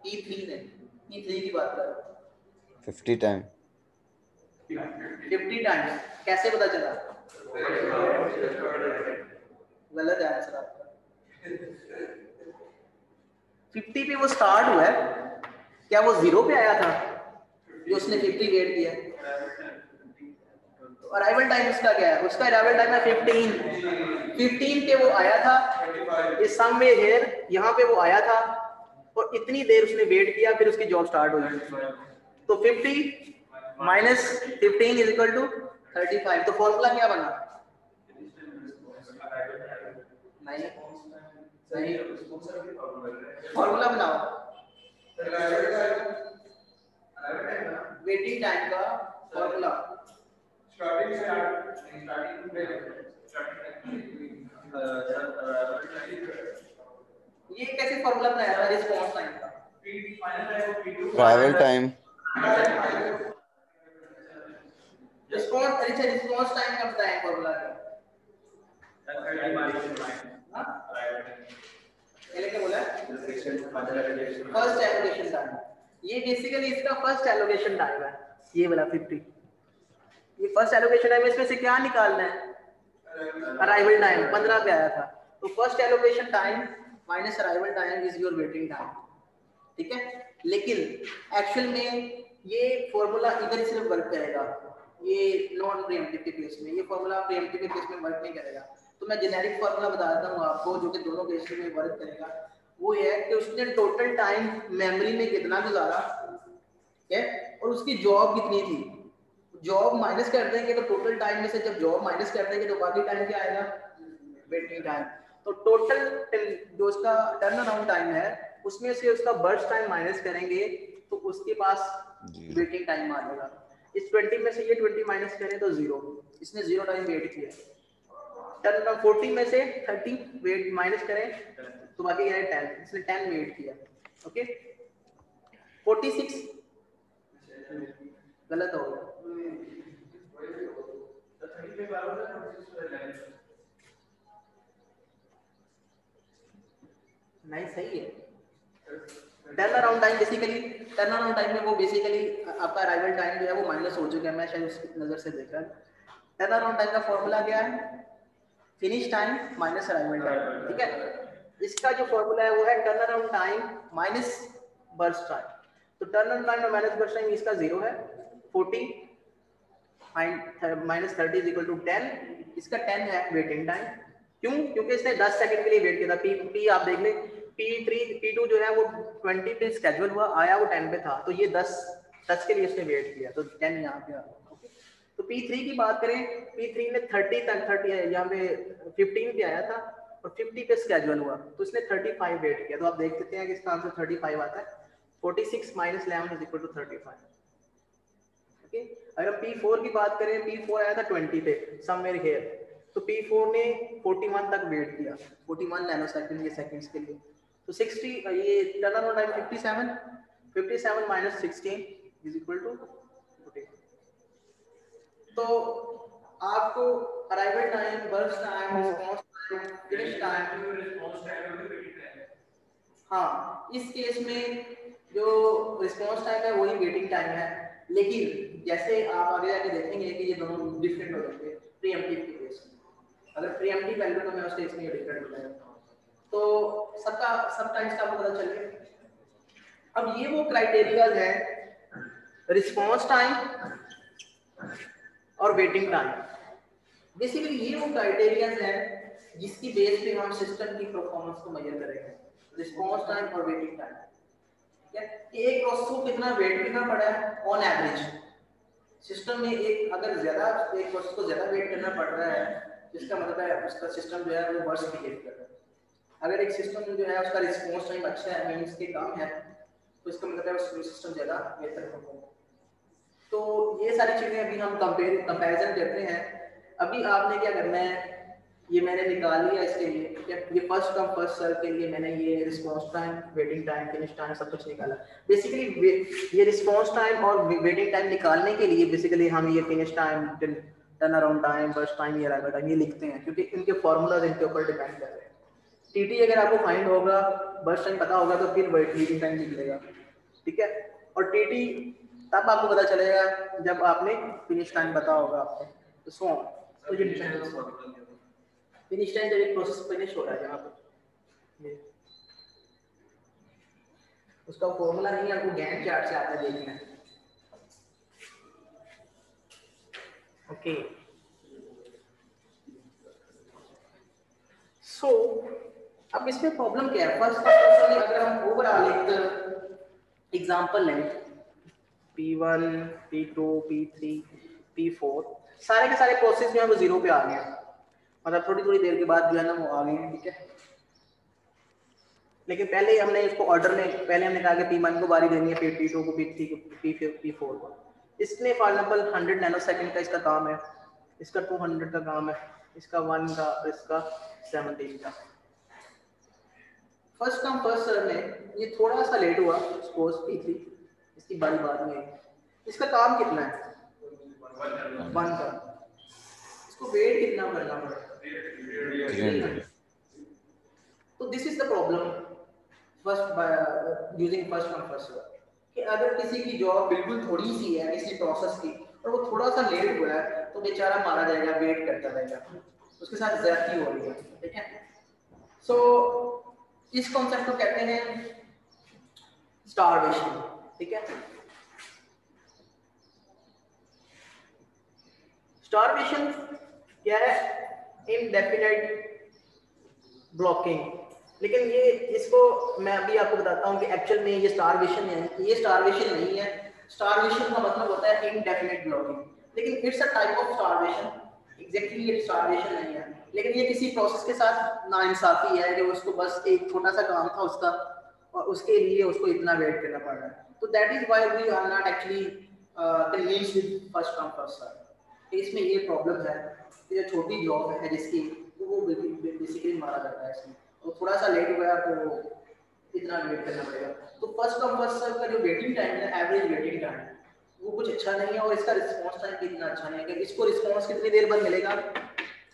P3 की बात कर 50 टाइम। 50 टाइम्स कैसे पता चला? गलत आंसर आपका। 50 पे वो स्टार्ट हुआ है, क्या वो 0 पे आया था जो उसने 50 वेट किया? तो अराइवल टाइम उसका क्या है? उसका अराइवल टाइम है 15 पे वो आया था, ये समवेयर हियर, यहाँ पे वो आया था और इतनी देर उसने वेट किया, फिर उसकी जॉब स्टार्ट हुई। तो 50 माइनस 15 इज इक्वल टू 35। तो फॉर्मूला क्या बना? नहीं नहीं, फॉर्मूला बनाओ वेटिंग टाइम का फॉर्मूला। स्टार्टिंग से ये कैसे फॉर्मूला बनाया था रिस्पांस टाइम का? Travel time. रिस्पांस टाइम का बताया फॉर्मूला का। पहले क्या बोला? First allocation time. ये बेसिकली इसका फर्स्ट एलोकेशन टाइम है, ये वाला 50। ये फर्स्ट एलोकेशन टाइम, इसमें से क्या निकालना है? अराइवल टाइम 15 पे आया था, तो first allocation time minus arrival time is your waiting time. ठीक है, लेकिन एक्चुअल में ये फॉर्मूला इधर ही सिर्फ वर्क करेगा, ये नॉन प्रीएम्प्टिव के केस में। ये फॉर्मूला प्रीएम्प्टिव के केस में वर्क नहीं करेगा। तो मैं जेनेरिक फॉर्मूला बताता हूँ आपको जो कि दोनों केस में वर्क करेगा। वो ये है कि उसने टोटल टाइम मेमोरी में कितना गुजारा, ठीक है, और उसकी जॉब कितनी थी। जॉब माइनस कर देंगे तो टोटल टाइम में से जब जॉब माइनस कर देंगे तो बाकी टाइम क्या आएगा? Waiting time. तो टोटल जो उसका टर्न अराउंड टाइम है उसमें से उसका बर्स्ट टाइम माइनस करेंगे तो उसके पास वेटिंग टाइम आ जाएगा। इस 20 में से ये 20 माइनस करें तो 0, इसने 0 टाइम वेट किया। टर्न अराउंड 40 में से 30 वेट माइनस करें तो बाकी क्या है 10, इसने 10 वेट किया। ओके, 46 गलत हो गया। नहीं सही है। Turn around time basically, turn around time में वो बेसिकली आपका अराइवल टाइम जो है वो माइनस हो चुका है, मैं शायद उसकी नजर से देख रहा हूं। टर्न अराउंड टाइम का फॉर्मूला क्या है? Finish time minus arrival time. ठीक है, इसका जो फॉर्मूला है वो है turn around time minus burst time. तो टर्न अराउंड टाइम और माइनस बर्स्ट टाइम इसका 0 है। 40 माइनस 30 इज इक्वल टू 10, इसका 10 है वेटिंग टाइम। क्यों? क्योंकि इसने 10 सेकंड के लिए वेट किया था। पी आप देख लें, P2 जो है वो 20 पे स्केड्यूल हुआ, आया वो 10 पे था, तो ये 10 के लिए इसने वेट किया, तो 10 यहाँ पे आ गया। ओके, तो P3 की बात करें, P3 ने 30 तक 30 यहाँ पे 15 पे आया था और 50 पे स्केड्यूल हुआ, तो इसने 35 वेट किया। तो आप देख सकते हैं कि इसका आंसर 35 आता है। 46 minus 11 is equal to 35। Okay, अगर हम P4 की बात करें, P4 आया था 20 पे समवेयर हियर, तो P4 ने 41 तक वेट किया, 41 नैनो सेकंड ये सेकंड्स के लिए। तो 60 ये turn around time 57 minus 16 is equal to 40। तो आपको arrival time, burst time, response time, finish time, हाँ इस केस में जो रिस्पांस टाइम है वही वेटिंग टाइम है, लेकिन जैसे आप आगे जाके देखेंगे कि ये दोनों डिफरेंट हो जाएंगे प्रीएम्प्टिव के केस में। अगर प्रीएम्प्टिव वैल्यू तो मैं उसके इसमें डिफरेंट हो जाएगा, तो सबका सब टाइम्स का आपको पता चल गया। अब ये वो क्राइटेरिया है रिस्पांस टाइम और वेटिंग टाइम। बेसिकली ये वो क्राइटेरिया है जिसकी बेस पे हम सिस्टम की परफॉर्मेंस को मेजर करेंगे, रिस्पांस टाइम और वेटिंग टाइम। ठीक है, एक प्रोसेस को कितना वेट करना पड़ा है ऑन एवरेज सिस्टम में, एक अगर ज्यादा एक प्रोसेस को ज्यादा वेट करना पड़ रहा है इसका मतलब है उसका सिस्टम जो है वो वर्स बिहेव कर रहा है। अगर एक सिस्टम जो है उसका रिस्पांस टाइम अच्छा है मींस के कम है तो इसका मतलब है उसका सिस्टम ज्यादा बेहतर परफॉर्म। तो ये सारी चीजें अभी हम कंपैरिजन करते हैं। अभी आपने क्या करना है, ये मैंने निकाल लिया इसके लिए, ठीक है, ये फर्स्ट कम फर्स्ट सर्व के लिए मैंने ये response time, waiting time, finish time सब कुछ निकाला। बेसिकली ये रिस्पांस टाइम और वेटिंग टाइम निकालने के लिए बेसिकली हम ये finish time, turn around time, burst time, ये अराइवल टाइम ये लिखते हैं क्योंकि इनके फॉर्मूलाज इनके ऊपर डिपेंड कर रहे हैं। टीटी अगर आपको फाइंड होगा, बर्स्ट टाइम पता होगा तो फिर वेटिंग टाइम निकलेगा, ठीक है, और टीटी तब आपको पता चलेगा जब आपने फिनिश टाइम पता होगा आपको। तो सो तो ये फिनिश टाइम जब एक प्रोसेस फिनिश हो रहा है जहाँ पे उसका फॉर्मूला नहीं है, आपको गैंट चार्ट से आपने देखना है। ओके, सो अब इसमें प्रॉब्लम क्या है, फर्स्ट अगर हम ओवरऑल एक एग्जांपल लें P1, P2, P3, P4 सारे के सारे प्रोसेस जो है वो जीरो पे आ गए, मतलब थोड़ी थोड़ी देर के बाद जो है ना वो आ गए, ठीक है। लेकिन पहले हमने इसको ऑर्डर में पहले हमने कहा कि P1 को बारी देनी है, फिर P2 को, P3 को, P4 को। इसमें फॉर एग्जांपल 100 नैनोसेकंड का इसका काम है, इसका 200 का काम है, इसका 1 का, इसका 17 का। फर्स्ट कम फर्स्ट सर्व में ये थोड़ा सा लेट हुआ, सपोज P3 इसकी बारी बाद में, इसका काम कितना है 1 का, इसको वेट कितना करना पड़ेगा। तो this is the problem first using first come first serve, कि अगर किसी की जॉब बिल्कुल थोड़ी सी है किसी प्रोसेस की और वो थोड़ा सा लेट हुआ है तो बेचारा मारा जाएगा, वेट करता रहेगा, उसके साथ ज्यादती हो रही है, ठीक है। सो इस कॉन्सेप्ट को कहते हैं स्टारवेशन, ठीक है। स्टारवेशन क्या है, इनडेफिनेट ब्लॉकिंग। लेकिन ये इसको मैं अभी आपको बताता हूँ कि एक्चुअल में ये स्टारवेशन है, ये स्टारवेशन नहीं है। स्टारवेशन का मतलब होता है इनडेफिनेट ब्लॉकिंग, लेकिन it's a type of starvation, exactly ये स्टारवेशन नहीं है, लेकिन ये किसी प्रोसेस के साथ नाइंसाफी है कि उसको बस एक छोटा सा काम था उसका और उसके लिए उसको इतना वेट करना पड़ रहा है। तो that is why we are not actually convinced with first come first serve. इसमें ये प्रॉब्लम है कि जो छोटी जॉब है जिसकी वो बेसिकली मारा जाता है इसमें, तो थोड़ा सा लेट हुआ तो वो इतना वेट करना पड़ेगा। तो फर्स्ट कम फर्स्ट सर्व का जो वेटिंग टाइम है, एवरेज वेटिंग टाइम, वो कुछ अच्छा नहीं है और इसका रिस्पांस टाइम भी इतना अच्छा नहीं है कि इसको रिस्पांस कितनी देर बाद मिलेगा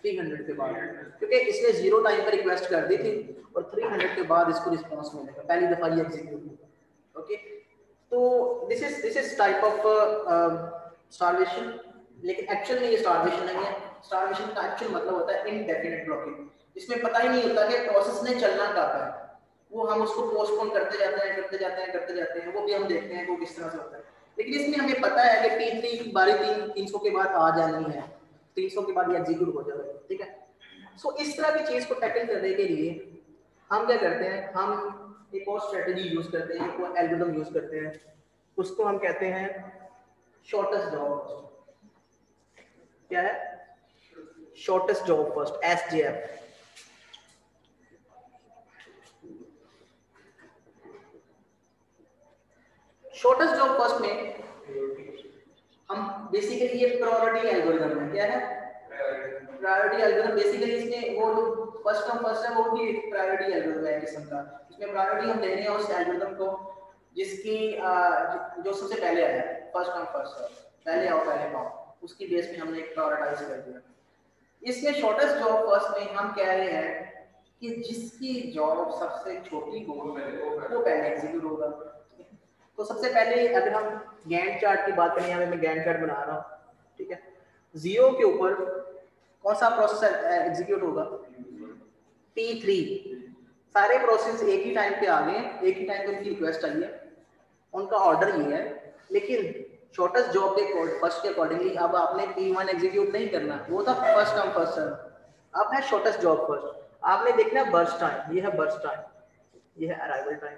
300 के बाद, क्योंकि इसने 0 टाइम पर रिक्वेस्ट कर दी थी और 300 के बाद इसको रिस्पांस मिलेगा, पहली दफा ये एग्जीक्यूट होगा। ओके, तो this is type of starvation, लेकिन एक्चुअल में ये स्टारवेशन नहीं है। स्टारवेशन का एक्चुअल मतलब होता है इनडेफिनेट ब्लॉकिंग, इसमें पता ही नहीं होता कि प्रोसेस ने चलना कब है, वो हम उसको पोस्टपोन करते जाते हैं करते जाते हैं करते जाते हैं, वो भी हम देखते हैं वो किस तरह से होता है। लेकिन इसमें हमें पता है कि P3 की बारी 300 के बाद आ जानी है, 300 के बाद ये एग्जीक्यूट हो जाएगा, ठीक है। सो इस तरह की चीज को टैकल करने के लिए हम क्या करते हैं, हम एक और स्ट्रेटजी यूज करते हैं, एक और एल्गोरिथम यूज करते हैं, उसको हम कहते हैं शॉर्टेस्ट जॉब फर्स्ट। क्या है shortest job first, SJF। Shortest job first में हम बेसिकली ये प्रायोरिटी एल्गोरिथम है, क्या है प्रायोरिटी एल्गोरिथम। बेसिकली इसमें वो जो फर्स्ट कम फर्स्ट है वो भी प्रायोरिटी एल्गोरिथम है किस्म का, इसमें प्रायोरिटी हम दे रहे हैं उस एल्गोरिथम को जिसकी जो सबसे पहले आया, फर्स्ट कम फर्स्ट सर्व, पहले आओ पहले पाओ। उसकी बेस पे हमने प्रायोरिटाइज कर दिया। इसमें शॉर्टेस्ट जॉब फर्स्ट में हम कह रहे हैं कि जिसकी जॉब सबसे छोटी हो वो पहले एग्जीक्यूट होगा। तो सबसे पहले अगर हम गैंट चार्ट की बात करें, यहाँ पे मैं गैंट चार्ट बना रहा हूँ, ठीक है। 0 के ऊपर कौन सा प्रोसेस एग्जीक्यूट होगा? P3। सारे प्रोसेस एक ही टाइम पे आ गए, एक ही टाइम पे उनकी रिक्वेस्ट आई है, उनका ऑर्डर ये है। लेकिन शॉर्टेस्ट जॉब के फर्स्ट के अकॉर्डिंगली अब आपने P1 एग्जीक्यूट नहीं करना, वो था फर्स्ट कम फर्स्ट सर्व। अब है शॉर्टेस्ट जॉब फर्स्ट, आपने देखना बर्स्ट टाइम, ये है बर्स्ट टाइम, ये है अराइवल टाइम।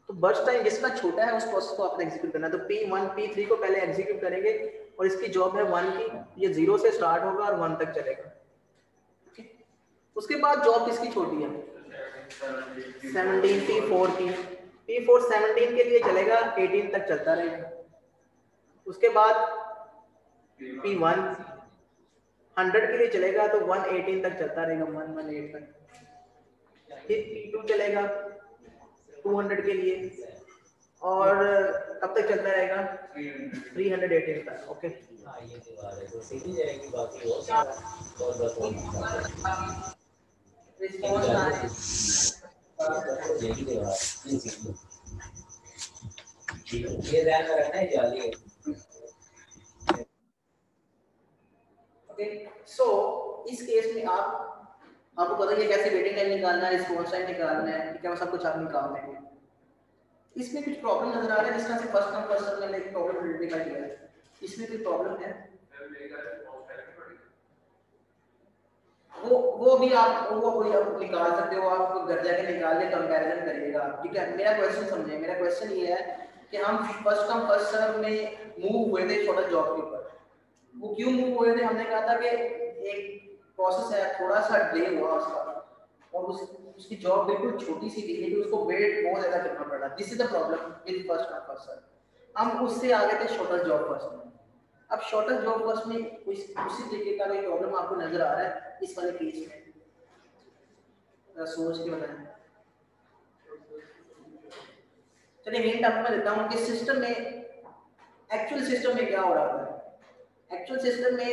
तो बर्स्ट टाइम जिसका छोटा है उस प्रोसेस को आपने एग्जीक्यूट करना है। तो P1 P3 को पहले एग्जीक्यूट करेंगे और इसकी जॉब है 1 की, ये 0 से स्टार्ट होगा और 1 तक चलेगा। उसके बाद जॉब किसकी छोटी है? 17 P4 की। P4 17 के लिए चलेगा, 18 तक चलता रहेगा। उसके बाद P1 100 के लिए चलेगा तो 118 तक चलता रहेगा, 118 तक। फिर P2 चलेगा 200 के लिए और कब तक चलता रहेगा? 318 तक। Okay, response okay. सो इस केस में आपको पता है कैसे वेटिंग टाइम निकालना है, रिस्पॉन्स टाइम निकालना है, ठीक है, वो सब कुछ आप निकाल लेंगे। इसमें कुछ प्रॉब्लम नजर आ रहा है, जिस तरह से फर्स्ट कम फर्स्ट सर्व मैंने एक प्रॉब्लम आइडेंटिफाई किया है, इसमें कोई प्रॉब्लम है? वो भी आप वो कोई आप निकाल सकते हो, आप घर जाके निकाल के कंपैरिजन करिएगा, ठीक है। मेरा क्वेश्चन समझिए, मेरा क्वेश्चन ये है कि हम फर्स्ट कम फर्स्ट सर्व में मूव हुए थे छोटा जॉब के ऊपर। वो क्यों मूव हुए थे? हमने कहा था कि एक प्रोसेस है, थोड़ा सा डिले हुआ उसका और उसकी जॉब बिल्कुल छोटी सी थी, लेकिन उसको वेट बहुत ज्यादा करना पड़ा। This is the problem with first come first serve. हम उससे आगे थे शॉर्टेस्ट जॉब फर्स्ट में। अब शॉर्टेस्ट जॉब फर्स्ट में उसी तरीके का कोई प्रॉब्लम आपको नजर आ रहा है इस वाले केस में? सोच के बताएं। चलिए हिंट आपको मैं देता हूं कि सिस्टम में, एक्चुअल सिस्टम में क्या हो रहा है। एक्चुअल सिस्टम में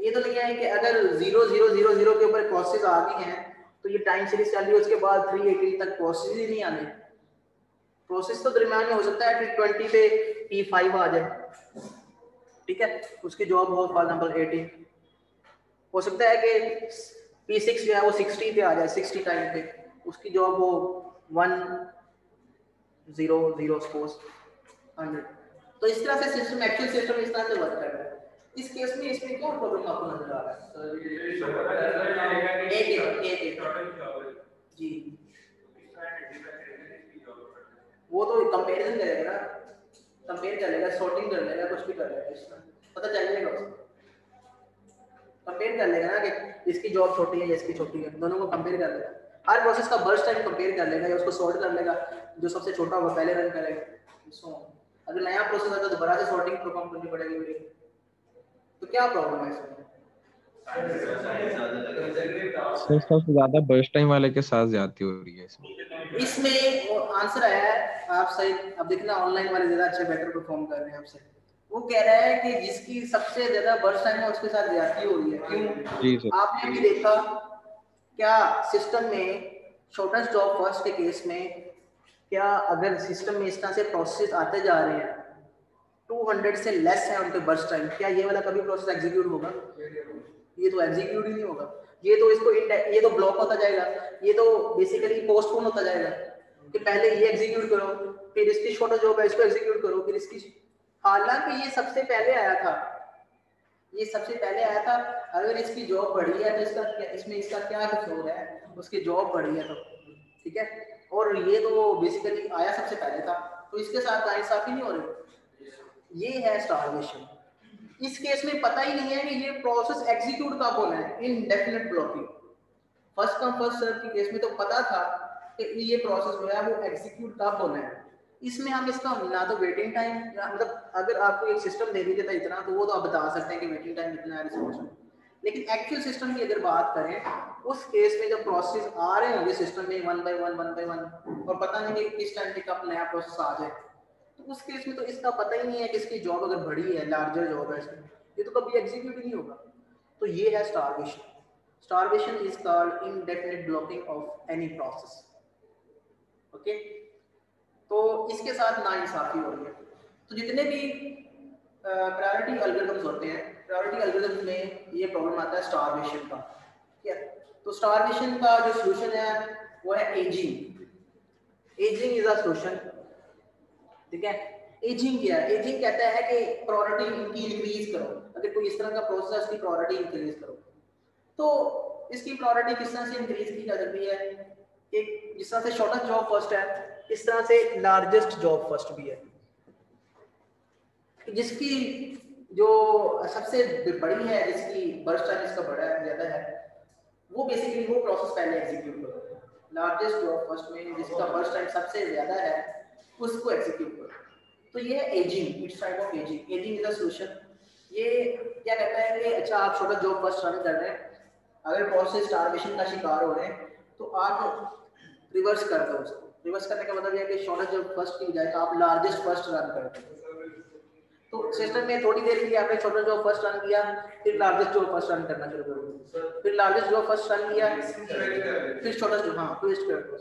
ये तो नहीं है कि अगर 0000 के ऊपर प्रोसेस आ गई हैं तो ये टाइम सीरीज चल रही है, उसके बाद 380 तक प्रोसेस ही नहीं आने। प्रोसेस तो दरमियान में हो सकता है कि 20 पे P5 आ जाए, ठीक है, उसकी जॉब हो फॉर एग्जांपल 18। हो सकता है कि P6 जो है वो 60 पे आ जाए, 60 टाइम पे उसकी जॉब हो 100 सपोज 100। तो इस तरह से सिस्टम, एक्चुअल सिस्टम इस तरह से वर्क कर रहा है। इस केस में इसमें क्या प्रॉब्लम आपको नजर आ रहा है? एक जी, वो तो कंपैरिजन करेगा ना, कंपेयर कर लेगा, सॉर्टिंग कर लेगा, कुछ भी कर लेगा, इसका पता चल जाएगा उसको। कंपेयर कर लेगा ना कि इसकी जॉब छोटी है या इसकी छोटी है, दोनों को कंपेयर कर लेगा। हर प्रोसेस का बर्स्ट टाइम कंपेयर कर लेगा या उसको सॉर्ट कर लेगा, जो सबसे छोटा होगा पहले रन करेगा। सो अगर नया प्रोसेस है तो दोबारा से सॉर्टिंग परफॉर्म करनी पड़ेगी। तो क्या प्रॉब्लम है इसमें? सर सबसे ज्यादा बर्स्ट टाइम वाले के साथ ज्यादती हो रही है इसमें वो आंसर आया है, आप सही, अब देखना ऑनलाइन वाले ज्यादा अच्छे बेटर परफॉर्म कर रहे हैं आपसे। वो कह रहा है कि जिसकी सबसे ज्यादा बर्स्ट टाइम है उसके साथ ज्यादती हो रही है। क्यों? जी सर। आपने भी देखा क्या सिस्टम में शॉर्टेस्ट जॉब फर्स्ट के केस में, क्या अगर सिस्टम में इस तरह से प्रोसेस आते जा रहे हैं 200 से लेस है उनके बर्स्ट टाइम, क्या ये वाला कभी प्रोसेस एग्जीक्यूट होगा? ये तो एग्जीक्यूट ही नहीं होगा। ये तो इसको ये तो ब्लॉक होता जाएगा, ये तो बेसिकली पोस्टपोन होता जाएगा कि पहले ये एग्जीक्यूट करो, फिर इसकी छोटा जॉब है इसको एग्जीक्यूट करो, फिर इसकी। हालांकि ये सबसे पहले आया था, ये सबसे पहले आया था। अगर इसकी जॉब बढ़ी है तो इसका क्या कसूर है? उसकी जॉब बढ़ी है तो ठीक है, और ये तो बेसिकली आया सबसे पहले था, तो इसके साथ नाइंसाफी नहीं हो रही। ये है स्टारवेशन। इस केस में पता ही नहीं है कि ये प्रोसेस एग्जीक्यूट कब होना है, indefinite blocking. First come first serve की केस में तो पता था कि ये प्रोसेस जो है वो एग्जीक्यूट कब होना है। इसमें हम इसका ना तो वेटिंग टाइम, मतलब अगर आपको एक सिस्टम दे दीजिए था इतना, तो वो तो आप बता सकते हैं कि वेटिंग टाइम इतना है, रिस्पॉन्स टाइम। लेकिन एक्चुअल सिस्टम की अगर बात करें, उस केस में जब प्रोसेस आ रहे होंगे सिस्टम में वन बाय वन और पता नहीं कि किस टाइम पे कब नया प्रोसेस आ जाए, तो उस केस में तो इसका पता ही नहीं है कि इसकी जॉब अगर बढ़ी है, लार्जर जॉब है इसकी, ये तो कभी एग्जीक्यूट ही नहीं होगा। तो ये है starvation. Starvation is called indefinite blocking of any process. Okay, तो इसके साथ नाइंसाफी हो रही है। तो जितने भी प्रायोरिटी एल्गोरिथम्स होते हैं, प्रायोरिटी एल्गोरिथम्स में ये प्रॉब्लम आता है स्टारवेशन का। ठीक है, तो स्टारवेशन का जो सॉल्यूशन है वो है ageing. Ageing is a solution. ठीक है, एजिंग क्या है? एजिंग कहता है कि प्रायोरिटी की इंक्रीज करो। अगर कोई इस तरह का प्रोसेस है उसकी प्रायोरिटी इंक्रीज करो। तो इसकी प्रायोरिटी किस तरह से इंक्रीज की जा सकती है? एक जिस तरह से शॉर्टेस्ट जॉब फर्स्ट है, इस तरह से लार्जेस्ट जॉब फर्स्ट भी है, जिसकी जो सबसे बड़ी है, जिसकी बर्स्ट टाइम इसका बड़ा है, ज्यादा है, वो बेसिकली वो प्रोसेस पहले एग्जीक्यूट करो। लार्जेस्ट जॉब फर्स्ट में जिसका बर्स्ट टाइम सबसे ज्यादा है उसको एग्जीक्यूट करो। तो ये है ageing, it's type of ageing. Ageing is a solution. ये क्या कहता है कि अच्छा आप छोटा जॉब फर्स्ट रन कर रहे हैं, अगर प्रोसेस स्टारवेशन का शिकार हो रहे हैं तो आप रिवर्स कर दो उसको। रिवर्स करने का मतलब यह है कि शॉर्टेस्ट जॉब फर्स्ट की बजाय आप लार्जेस्ट फर्स्ट रन कर दो। तो सिस्टम में थोड़ी देर के लिए आपने छोटा जॉब फर्स्ट रन किया, फिर लार्जेस्ट जॉब फर्स्ट रन करना शुरू कर दो, फिर लार्जेस्ट जॉब फर्स्ट रन किया, फिर छोटा जॉब, हाँ ट्विस्ट कर दो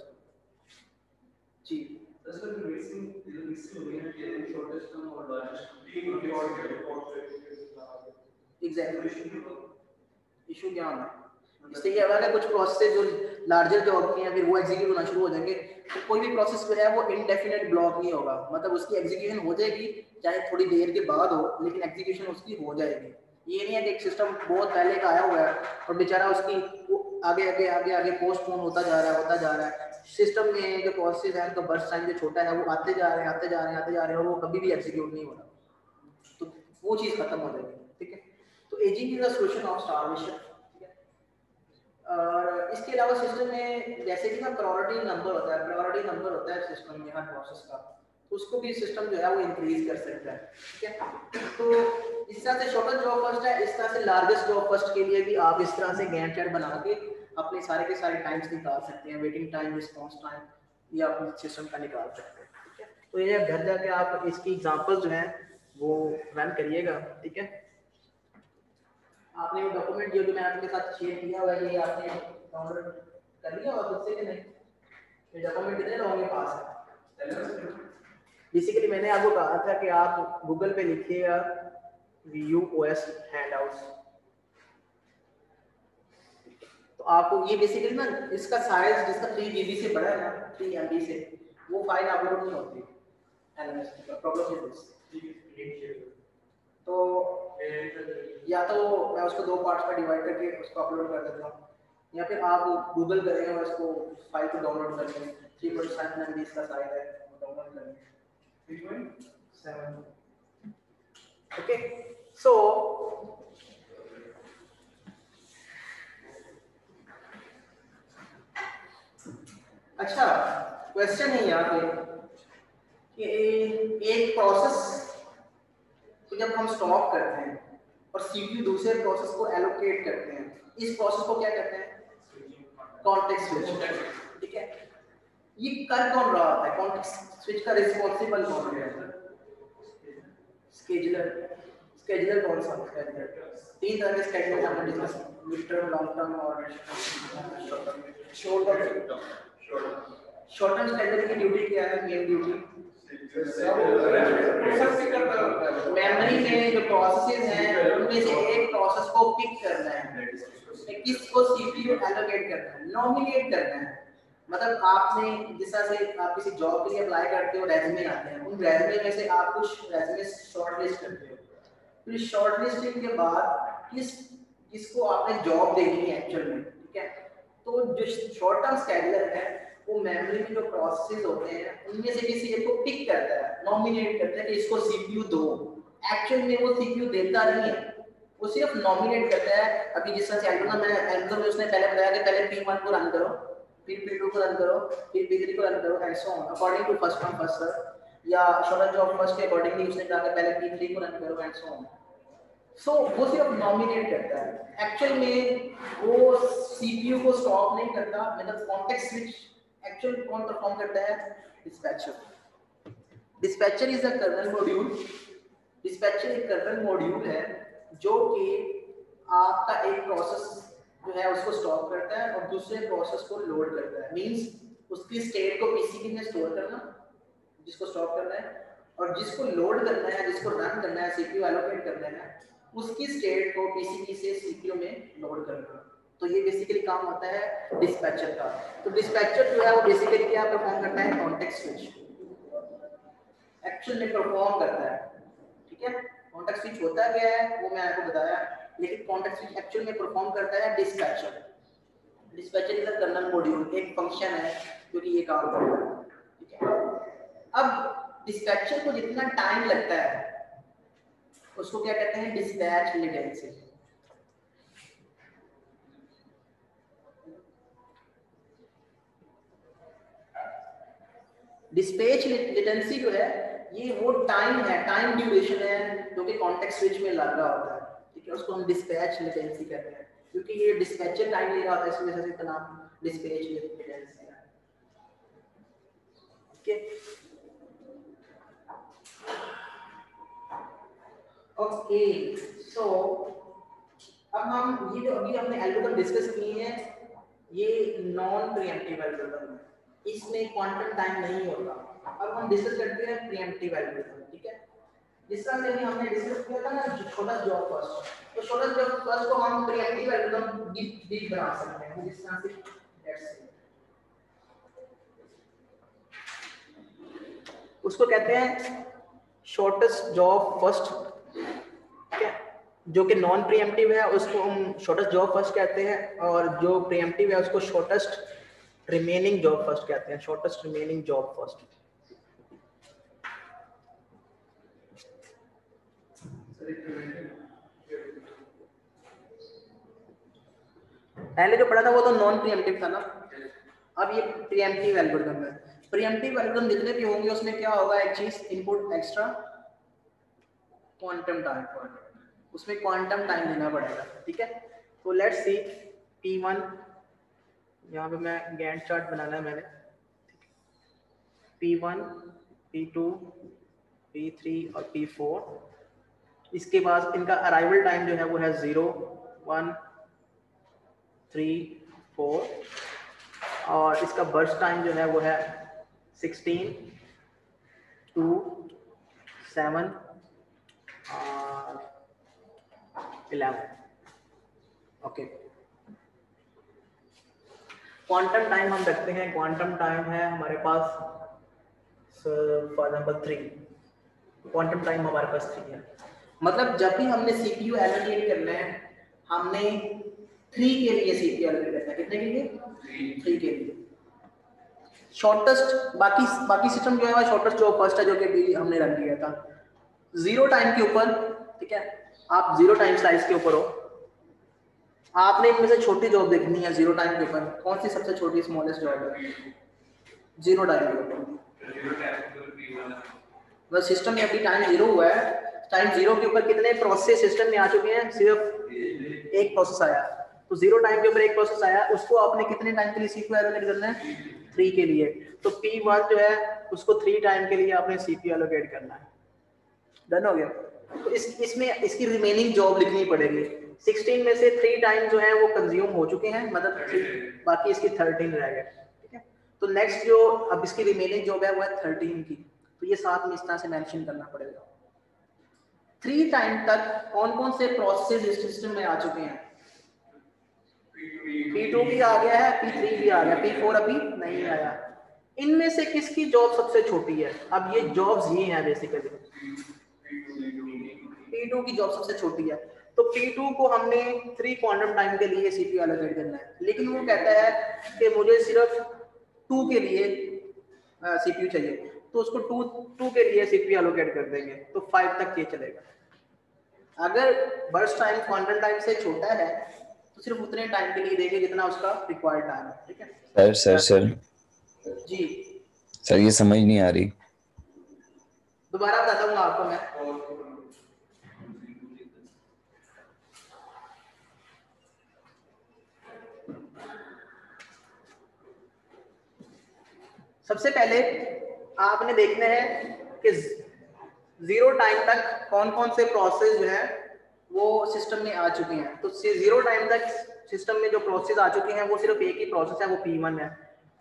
जी। एग्जैक्टली, इशू क्या होना है इससे ये है कुछ प्रोसेस जो लार्जर जॉब की है फिर वो एग्जीक्यूट होना शुरू हो जाएंगे। तो कोई भी प्रोसेस जो है वो इनडेफिनेट ब्लॉक नहीं होगा, मतलब उसकी एग्जीक्यूशन हो जाएगी चाहे थोड़ी देर के बाद हो, लेकिन एग्जीक्यूशन उसकी हो जाएगी। ये नहीं है कि एक सिस्टम बहुत पहले का आया हुआ है और बेचारा उसकी आगे आगे आगे आगे पोस्टपोन होता जा रहा है। सिस्टम में जो प्रोसेस है उनका बर्स्ट टाइम जो छोटा है वो आते जा रहे हैं और वो कभी भी एग्जीक्यूट नहीं होना, तो वो चीज़ खत्म हो जाएगी। ठीक है, तो ageing is a solution of starvation. और इसके अलावा सिस्टम में जैसे कि ना प्रायोरिटी नंबर होता है सिस्टम में हर प्रोसेस का, तो उसको भी सिस्टम जो है वो इंक्रीज कर सकता है। ठीक है, तो इस तरह से शॉर्टेस्ट जॉब फर्स्ट है, इस तरह से लार्जेस्ट जॉब फर्स्ट के लिए भी आप इस तरह से गैंट चार्ट बना के अपने सारे के सारे टाइम्स निकाल सकते हैं, वेटिंग टाइम, रिस्पांस टाइम, या अपने सिस्टम का निकाल सकते हैं। ठीक है, तो ये घर जाके आप इसकी एग्जांपल जो है वो रन करिएगा। ठीक है, आपने वो डॉक्यूमेंट जो मैं आपके साथ शेयर किया हुआ है ये आपने डाउनलोड कर लिया और खुद से कि नहीं? ये डॉक्यूमेंट कितने लोगों के पास है? बेसिकली मैंने आपको कहा था कि आप गूगल पे लिखिएगा VUOS हैंडआउट्स, तो आपको ये बेसिकली ना इसका साइज जिसका 3 GB से बड़ा है ना, 3 MB से, वो फाइल अपलोड नहीं होती LMS की प्रॉब्लम है दिस। तो या तो मैं उसको 2 पार्ट्स में डिवाइड करके उसको अपलोड कर देता हूँ, या फिर आप गूगल करेंगे और इसको फाइल को डाउनलोड कर लेंगे। 3.7 MB इसका साइज है, डाउनलोड करेंगे 3.7। ओके, सो अच्छा क्वेश्चन है यहाँ पे कि एक प्रोसेस तो जब हम स्टॉप करते हैं और CPU दूसरे प्रोसेस को एलोकेट करते हैं, इस प्रोसेस को क्या कहते हैं? Context switch. ठीक है, ये कर कौन रहा होता है? कॉन्टेक्स्ट स्विच का रिस्पांसिबल कौन है? स्केड्यूलर। स्केड्यूलर कौन सा है? 3 तरह के स्केड्यूलर हमने डिस्कस किए, मिड टर्म, लॉन्ग टर्म और short term. Short term scheduler की ड्यूटी क्या है? मेन ड्यूटी मेमोरी में जो प्रोसेसेस हैं उनमें से एक प्रोसेस को पिक करना है, किसको CPU एलोकेट करना है, नॉमिनेट करना है। मतलब आपने जिस तरह से आप किसी जॉब के लिए अप्लाई करते हो, रेज्यूमे आते हैं, उन रेज्यूमे में से आप कुछ रेज्यूमे शॉर्टलिस्ट करते हो, फिर शॉर्टलिस्टिंग के बाद किसको आपने जॉब देनी है एक्चुअल में। ठीक है, तो जो शॉर्ट टर्म स्केड्यूलर है वो मेमोरी में जो प्रोसेसेस होते हैं उनमें से किसी एक को पिक करता है, नॉमिनेट करता है कि इसको CPU दो। एक्चुअल में वो CPU देता नहीं है, वो सिर्फ नॉमिनेट करता है। अभी जिस तरह से एल्गोरिथम में उसने पहले बताया कि पहले P1 को रन करो, फिर P2 को रन करो, फिर P3 को रन करो, and so on according to first come first serve, या शॉर्ट जॉब फर्स्ट के अकॉर्डिंगली उसने कहा कि पहले P3 को रन करो, एंड सो ऑन। सो वो सिर्फ नॉमिनेट करता है, एक्चुअल में वो CPU को स्टॉप नहीं करता। मतलब कॉन्टेक्स्ट स्विच एक्चुअल कौन परफॉर्म करता है? Dispatcher. Dispatcher is a kernel module. Dispatcher एक कर्नल मॉड्यूल है जो कि आपका एक प्रोसेस जो है उसको स्टॉप करता है और दूसरे प्रोसेस को लोड करता है। मींस उसकी स्टेट को पीसीबी में स्टोर करना, जिसको स्टॉप करना है, और जिसको लोड करना है, जिसको रन करना है, सीपीयू एलोकेट करना है, उसकी स्टेट को पीसीबी से सीपीयू में लोड करना। तो ये बेसिकली काम होता है डिस्पैचर का। तो डिस्पैचर जो है वो बेसिकली क्या परफॉर्म करता है, कॉन्टेक्स्ट स्विच एक्चुअल में परफॉर्म करता है। ठीक है, कॉन्टेक्स्ट स्विच होता क्या है वो मैं आपको बताया, लेकिन कॉन्टेक्स्ट स्विच एक्चुअल में परफॉर्म करता है dispatcher. Dispatcher is a kernel module, एक फंक्शन है जो कि ये काम करता है। ठीक है, अब डिस्पैचर को जितना टाइम लगता है उसको क्या कहते हैं, डिस्पैच लेटेंसी। डिस्पैच लेटेंसी जो है ये वो टाइम है, टाइम ड्यूरेशन है जो कि कॉन्टेक्स्ट स्विच में लग रहा होता है। ठीक है, उसको हम डिस्पैच लेटेंसी कहते हैं, क्योंकि ये डिस्पैचर टाइम ले रहा होता है, इस वजह से इसका नाम डिस्पैच लेटेंसी है। ओके, ओके, सो अब हम ये जो अभी हमने एल्गोरिथम डिस्कस किए हैं ये नॉन प्रीएम्प्टिव एल्गोरिथम है, इसमें क्वांटम टाइम नहीं होता। अब हम डिस्कस करते हैं प्रीएम्प्टिव एल्गोरिथम। ठीक है, जिस तरह से हमने डिस्कस किया था ना शॉर्टेस्ट जॉब फर्स्ट, तो शॉर्टेस्ट जॉब फर्स्ट को हम प्रीएम्प्टिव एल्गोरिथम भी बना सकते हैं जिस तरह से लेट्स से उसको कहते हैं शॉर्टेस्ट जॉब फर्स्ट। ठीक है, जो कि नॉन प्रीएम्प्टिव है उसको हम शॉर्टेस्ट जॉब फर्स्ट कहते हैं, और जो प्रीएम्प्टिव है उसको शॉर्टेस्ट रिमेनिंग जॉब फर्स्ट कहते हैं, शॉर्टेस्ट रिमेनिंग जॉब फर्स्ट। पहले जो पढ़ा था वो तो नॉन प्रीएम्प्टिव था ना, अब ये प्रीएम्प्टिव एल्गोरिथम है। प्रीएम्प्टिव एल्गोरिथम जितने भी होंगे उसमें क्या होगा, एक चीज इनपुट एक्स्ट्रा क्वांटम टाइम, उसमें क्वांटम टाइम देना पड़ेगा। ठीक है, तो लेट्स सी P1, यहाँ पे मैं गैंट चार्ट बनाना है मैंने, P1, P2, P3 और P4। इसके बाद इनका अराइवल टाइम जो है वो है 0, 1, 3, 4, और इसका बर्स्ट टाइम जो है वो है 16, 2, 7 और 11। ओके, क्वांटम टाइम हम रखते हैं, क्वांटम टाइम है हमारे पास फॉर एग्जांपल 3, क्वांटम टाइम हमारे पास 3 है। मतलब जब भी हमने सीपीयू एलोकेट करना है हमने 3 के लिए सीपीयू एलोकेट करना है, कितने के लिए, 3 के लिए। शॉर्टेस्ट बाकी सिस्टम जो है वो शॉर्टेस्ट जॉब फर्स्ट है जो कि अभी हमने रन किया था 0 टाइम के ऊपर। ठीक है, आप 0 टाइम स्लाइस के ऊपर हो, आपने इनमें से छोटी जॉब देखनी है 0 टाइम के ऊपर, कौन सी सबसे छोटी स्मॉलेस्ट जॉब है 0 टाइम के ऊपर। बस सिस्टम में अभी टाइम 0 हुआ है, टाइम 0 के ऊपर कितने प्रोसेस सिस्टम में आ चुके हैं, सिर्फ एक प्रोसेस आया। तो 0 टाइम के ऊपर एक प्रोसेस आया, उसको आपने कितने टाइम के लिए सीपीयू एलोकेट करना है, 3 के लिए। तो P1 जो है उसको 3 टाइम के लिए आपने सीपीयू एलोकेट करना है। डन हो गया। तो इसमें इसकी रिमेनिंग जॉब लिखनी पड़ेगी। 16 में से 3 टाइम जो है वो कंज्यूम हो चुके हैं, मतलब बाकी इसकी 13 रह गए। ठीक है, तो नेक्स्ट जो अब इसकी रिमेनिंग जॉब है वो है 13 की, तो ये साथ में इस तरह से मेंशन करना पड़ेगा। 3 टाइम तक कौन कौन से प्रोसेस इस सिस्टम में आ चुके हैं, P2 भी आ गया है, P3 भी आ गया, P4 अभी नहीं आया। इनमें से किसकी जॉब सबसे छोटी है, अब ये जॉब्स ये हैं बेसिकली, P2 की जॉब सबसे छोटी है। तो P2 को हमने 3 क्वांटम टाइम के लिए सीपीयू एलोकेट करना है, लेकिन वो कहता है कि मुझे सिर्फ 2 के लिए सीपीयू चाहिए, तो उसको 2 के लिए सीपीयू एलोकेट कर देंगे, तो 5 तक ये चलेगा। अगर बर्स्ट टाइम क्वांटम टाइम से छोटा है तो सिर्फ उतने टाइम के लिए देंगे जितना उसका रिक्वायर्ड टाइम है। ठीक है सर जी, सर ये समझ नहीं आ रही, दोबारा बताता हूँ आपको मैं। सबसे पहले आपने देखना है कि 0 टाइम तक कौन कौन से प्रोसेस जो है वो सिस्टम में आ चुके हैं। तो 0 टाइम तक सिस्टम में जो प्रोसेस आ चुके हैं वो सिर्फ एक ही प्रोसेस है, वो P1 है।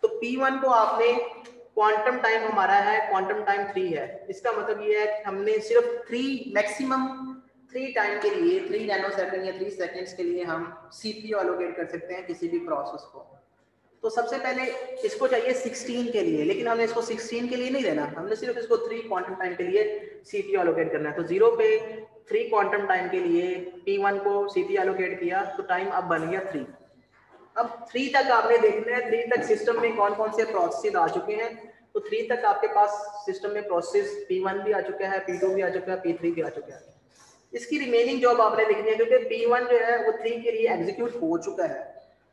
तो P1 को आपने क्वांटम टाइम हमारा है, क्वांटम टाइम 3 है। इसका मतलब ये है कि हमने सिर्फ 3 मैक्सिमम 3 टाइम के लिए 3 नैनो सेकंड या 3 सेकंड्स के लिए हम CPU एलोकेट कर सकते हैं किसी भी प्रोसेस को। तो सबसे पहले इसको चाहिए 16 के लिए, लेकिन हमने इसको 16 के लिए नहीं देना, हमने सिर्फ इसको 3 क्वांटम टाइम के लिए CPU एलोकेट करना है। तो 0 पे 3 क्वांटम टाइम के लिए P1 को CPU एलोकेट किया तो टाइम अब बन गया 3। अब 3 तक आपने देखना है 3 तक सिस्टम में कौन कौन से प्रोसेस आ चुके हैं। तो 3 तक आपके पास सिस्टम में प्रोसेस P1 भी आ चुका है, P2 भी आ चुका है, P3 भी आ चुका है। इसकी रिमेनिंग जॉब आपने लिखनी है क्योंकि P1 जो है वो 3 के लिए एग्जीक्यूट हो चुका है।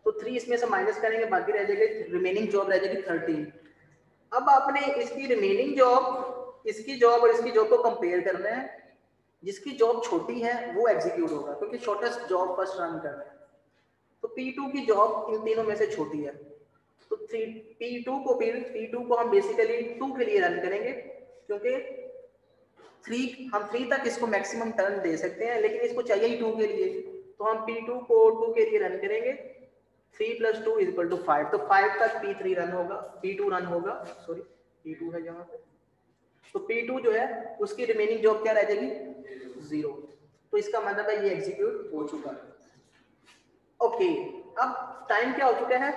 तो 3 इसमें से माइनस करेंगे, बाकी रह जाएगी रिमेनिंग जॉब, रह जाएगी 13। अब आपने इसकी रिमेनिंग जॉब, इसकी जॉब और इसकी जॉब को कंपेयर करना है। जिसकी जॉब छोटी है वो एग्जीक्यूट होगा क्योंकि शॉर्टेस्ट जॉब फर्स्ट रन करना है। तो P2 की जॉब इन तीनों में से छोटी है। तो P2 को हम बेसिकली 2 के लिए रन करेंगे क्योंकि 3 तक इसको मैक्सिमम टर्न दे सकते हैं, लेकिन इसको चाहिए ही 2 के लिए। तो हम P2 को 2 के लिए रन करेंगे। 3 + 2 = 5। तो 5 तक P3 रन होगा, P2 रन होगा, सॉरी P2 है यहाँ पे। तो P2 जो है उसकी रिमेनिंग जॉब क्या रह जाएगी, 0। तो इसका मतलब है ये एग्जीक्यूट हो चुका है। ओके, अब टाइम क्या हो चुका है,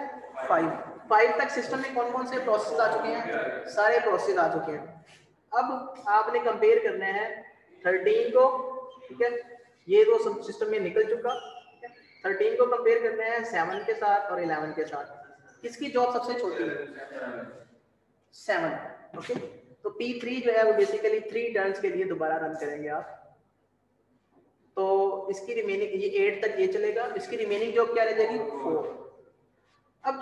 5 तक सिस्टम में कौन कौन से प्रोसेस आ चुके हैं, सारे प्रोसेस आ चुके हैं। अब आपने कंपेयर करना है 13 को, ठीक है, ये दो सब सिस्टम में निकल चुका। 13 को कंपेयर करना है 7 के साथ और 11 के साथ। किसकी जॉब सबसे छोटी है, 7। ओके, तो P3 जो है वो बेसिकली 3 टर्न्स के लिए दोबारा रन करेंगे आप। तो इसकी रिमेनिंग ये 8 तक ये चलेगा, इसकी रिमेनिंग जॉब क्या रह जाएगी, 4। अब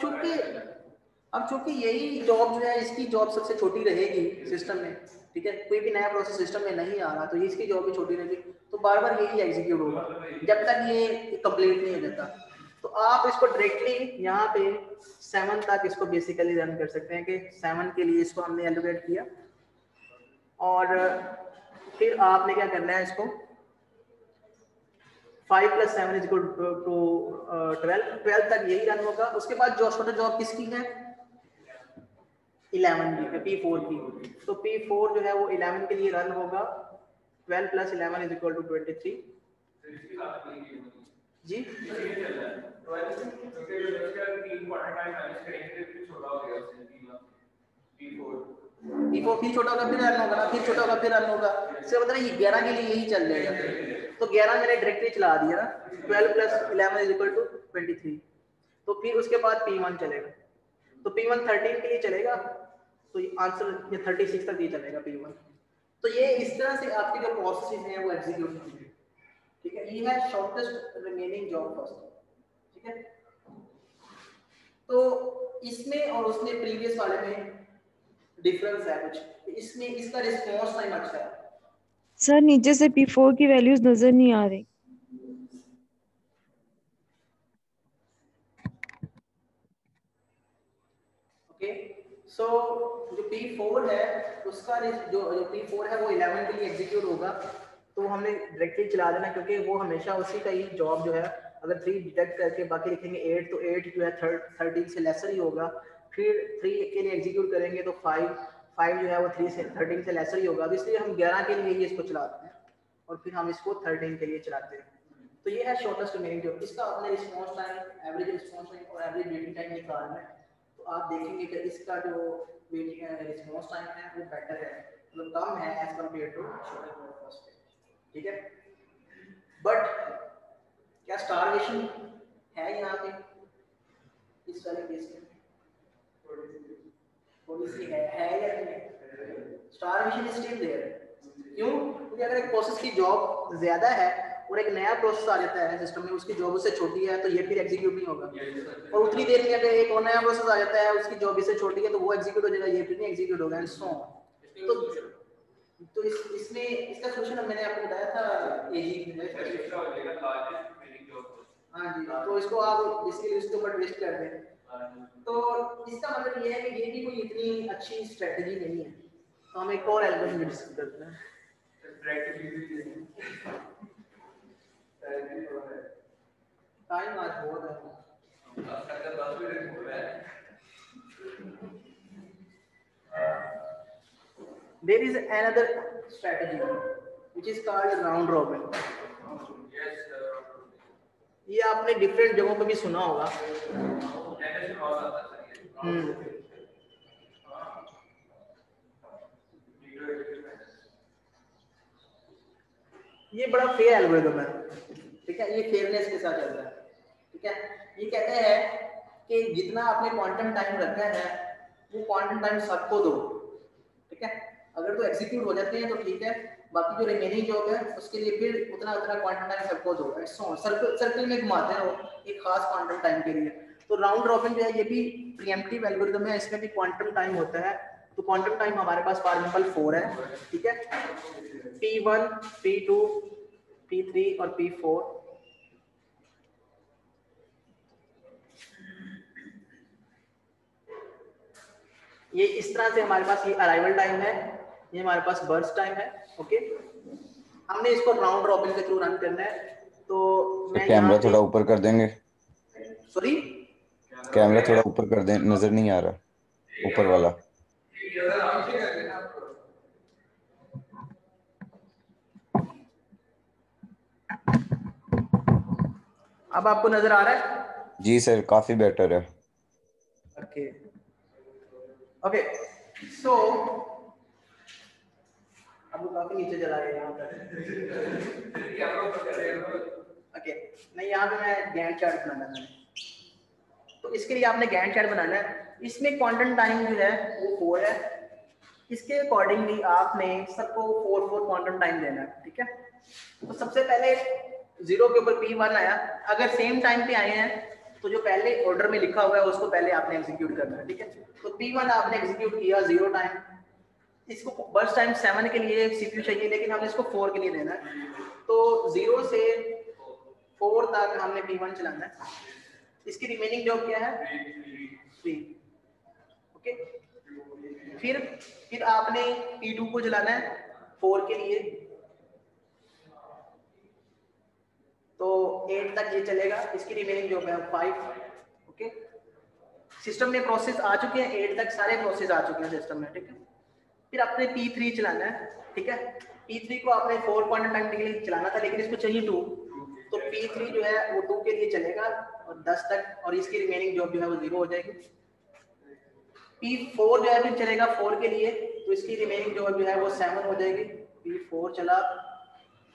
चूंकि यही जॉब जो है इसकी जॉब सबसे छोटी रहेगी सिस्टम में, ठीक है, कोई भी नया प्रोसेस सिस्टम में नहीं आ रहा तो ये इसकी जॉब भी छोटी रहेगी। तो बार बार यही एग्जीक्यूट होगा जब तक ये कंप्लीट नहीं हो जाता। तो आप इसको डायरेक्टली यहाँ पे 7 तक इसको बेसिकली रन कर सकते हैं कि 7 के लिए इसको हमने एलोकेट किया और फिर आपने क्या करना है, इसको 5 + 7 = 12 तक यही रन होगा। उसके बाद जो छोटा जॉब किसकी है, 11 की, P4 की। तो P4 जो है वो 11 के लिए रन होगा। 12 + 11 = 23 जी। P4 फिर छोटा होगा, फिर रन होगा ना, फिर छोटा होगा, फिर रन होगा। इसका मतलब ये 11 के लिए यही चल जाएगा। तो 11 मैंने डायरेक्टली चला दिया ना, 12 + 11 = 23। तो फिर उसके बाद P1 चलेगा। तो P1 13 के लिए चलेगा, तो ये आंसर ये 36 तक ये चलेगा P1। तो ये इस तरह से आपके जो प्रोसेस हैं वो एग्जीक्यूट होंगे, ठीक है। ये है शॉर्टेस्ट रिमेनिंग जॉब फर्स्ट, ठीक है। तो इसमें और उसमें प्रीवियस वाले में डिफरेंस है कुछ, इसमें इसका रिस्पांस टाइम अच्छा है। सर नीचे से P4 की वैल्यूज नजर नहीं आ रही। ओके, सो जो P4 है उसका जो P4 है वो 11 के लिए एग्जीक्यूट होगा। तो हमने डायरेक्टली चला देना क्योंकि वो हमेशा उसी का ही जॉब जो है, अगर 3 डिटेक्ट करके बाकी लिखेंगे 8 तो 8 जो है 13 से लेसर ही होगा। फिर 3 के लिए एग्जीक्यूट करेंगे तो 5 जो है वो 13 से लेसर ही होगा। अब इसलिए हम 11 के लिए ही इसको चलाते हैं और फिर हम इसको 13 के लिए चलाते हैं। तो ये है शॉर्टेस्ट रिमेनिंग जॉब। इसका अपने response time, average response time और एवरेज वेटिंग टाइम निकालना है। तो आप देखेंगे कि इसका जो वेटिंग रिस्पांस टाइम है वो बेटर है, मतलब कम है as compare to shortest job first, ठीक है। बट क्या स्टारवेशन है यहाँ पे इस वाले केस में, थोड़ी सी है या नहीं है, स्टारवेशन इज स्टिल देयर। क्यों, क्योंकि अगर एक प्रोसेस की जॉब ज्यादा है और एक नया प्रोसेस आ जाता है सिस्टम में, उसकी जॉब उससे छोटी है तो ये फिर एग्जीक्यूट नहीं होगा। और उतनी देर में अगर एक और नया प्रोसेस आ जाता है उसकी जॉब इससे छोटी है तो वो एग्जीक्यूट हो जाएगा, ये फिर नहीं एग्जीक्यूट होगा एंड सो ऑन। तो इसमें इसका सॉल्यूशन मैंने आपको बताया था एजी में। हाँ जी, तो इसको आप बेसिकली इसके ऊपर ट्विस्ट कर दें। तो इसका मतलब ये है कि ये भी कोई इतनी अच्छी स्ट्रेटजी नहीं है। तो हम एक और एल्गोरिथम डिस्कस करते हैं। टाइम आज बहुत है। There is another strategy which is called round robin. ये आपने डिफरेंट जगहों पे भी सुना होगा। ये बड़ा फेयर एल्गोरिथम है, ठीक है, ये फेयरनेस के साथ चलता है, ठीक है। ये कहते हैं कि जितना आपने क्वांटम टाइम रखा है वो क्वांटम टाइम सबको दो, ठीक है। अगर तो एग्जीक्यूट हो जाते हैं तो ठीक है, बाकी जो रिमेनिंग जॉब है उसके लिए फिर उतना उतना क्वांटम टाइम सबको दो, सर्कल में घुमाते रहो एक खास क्वांटम टाइम के लिए। तो राउंड रॉबिन जो है ये भी प्रीएम्प्टिव एल्गोरिथम है, इसमें भी क्वांटम टाइम होता है। तो क्वांटम टाइम हमारे पास फॉर एग्जांपल 4 है, ठीक है, P1, P2, P3 और P4। ये इस तरह से हमारे पास ये अराइवल टाइम है, ये हमारे पास बर्स्ट टाइम है, ओके। हमने इसको राउंड रॉबिन के थ्रू रन करना है। तो मैं कैमरा थोड़ा ऊपर कर देंगे, सॉरी कैमरा थोड़ा ऊपर कर दें, नजर नहीं आ रहा ऊपर वाला। अब आपको नजर आ रहा है? जी सर, काफी बेटर है। ओके ओके, सो अब काफी नीचे चला गया यहाँ पर। ओके, नहीं यहाँ पे मैं गैंट चार्ट बनाना है, तो इसके लिए आपने गैंट चार्ट बनाना है। इसमें क्वांटम टाइम जो है वो 4 है, इसके अकॉर्डिंगली आपने सबको 4 क्वांटम टाइम देना है, ठीक है। तो सबसे पहले 0 के ऊपर P1 आया, अगर सेम टाइम पे आए हैं तो जो पहले ऑर्डर में लिखा हुआ है उसको पहले आपने एग्जीक्यूट करना है, ठीक है। तो P1 आपने एग्जीक्यूट किया 0 टाइम, इसको बर्स्ट टाइम 7 के लिए सीपीयू चाहिए, लेकिन हमने इसको 4 के लिए देना है। तो 0 से 4 तक हमने P1 चलाना है, इसकी रिमेनिंग जॉब क्या है 3, ओके। फिर आपने P2 को चलाना है 4 के लिए, तो 8 तक ये चलेगा, इसकी रिमेनिंग जॉब है 5, ओके। सिस्टम में प्रोसेस आ चुके हैं 8 तक, सारे प्रोसेस आ चुके हैं सिस्टम में, ठीक है। फिर आपने P3 चलाना है, ठीक है। P3 को आपने 4 क्वांटम टाइम के लिए चलाना था, लेकिन इसको चाहिए 2, तो P3 जो है वो 2 के लिए चलेगा और 10 तक, और इसकी रिमेनिंग जॉब जो है वो 0 हो जाएगी। P4 जो है फिर चलेगा 4 के लिए, तो इसकी रिमेनिंग जॉब जो है वो 7 हो जाएगी। P4 चला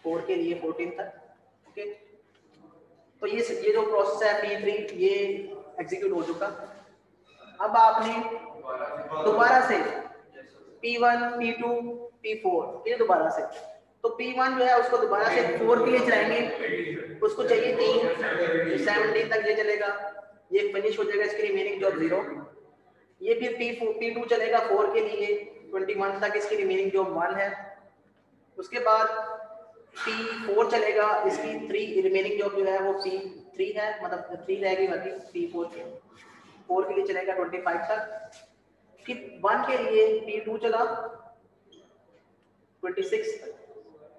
4 के लिए 14 तक, ओके। तो ये जो प्रोसेस है P3 ये एग्जीक्यूट हो चुका। अब आपने दोबारा से P1, P2, P4 ये दोबारा से, तो P1 जो है उसको दोबारा से 4 के लिए चलाएंगे, उसको चाहिए 3, 17 तक ये चलेगा, ये फिनिश हो जाएगा, इसकी रिमेनिंग जॉब 0। ये फिर P2 चलेगा 4 के लिए 21 तक, इसकी रिमेनिंग जॉब 1 है। उसके बाद P4 चलेगा, इसकी 3 रिमेनिंग जॉब जो है वो P3 है, मतलब 3 रहेगी बाकी P4 के 4 के लिए चलेगा 25 तक। फिर 1 के लिए P2 चला 26 तक,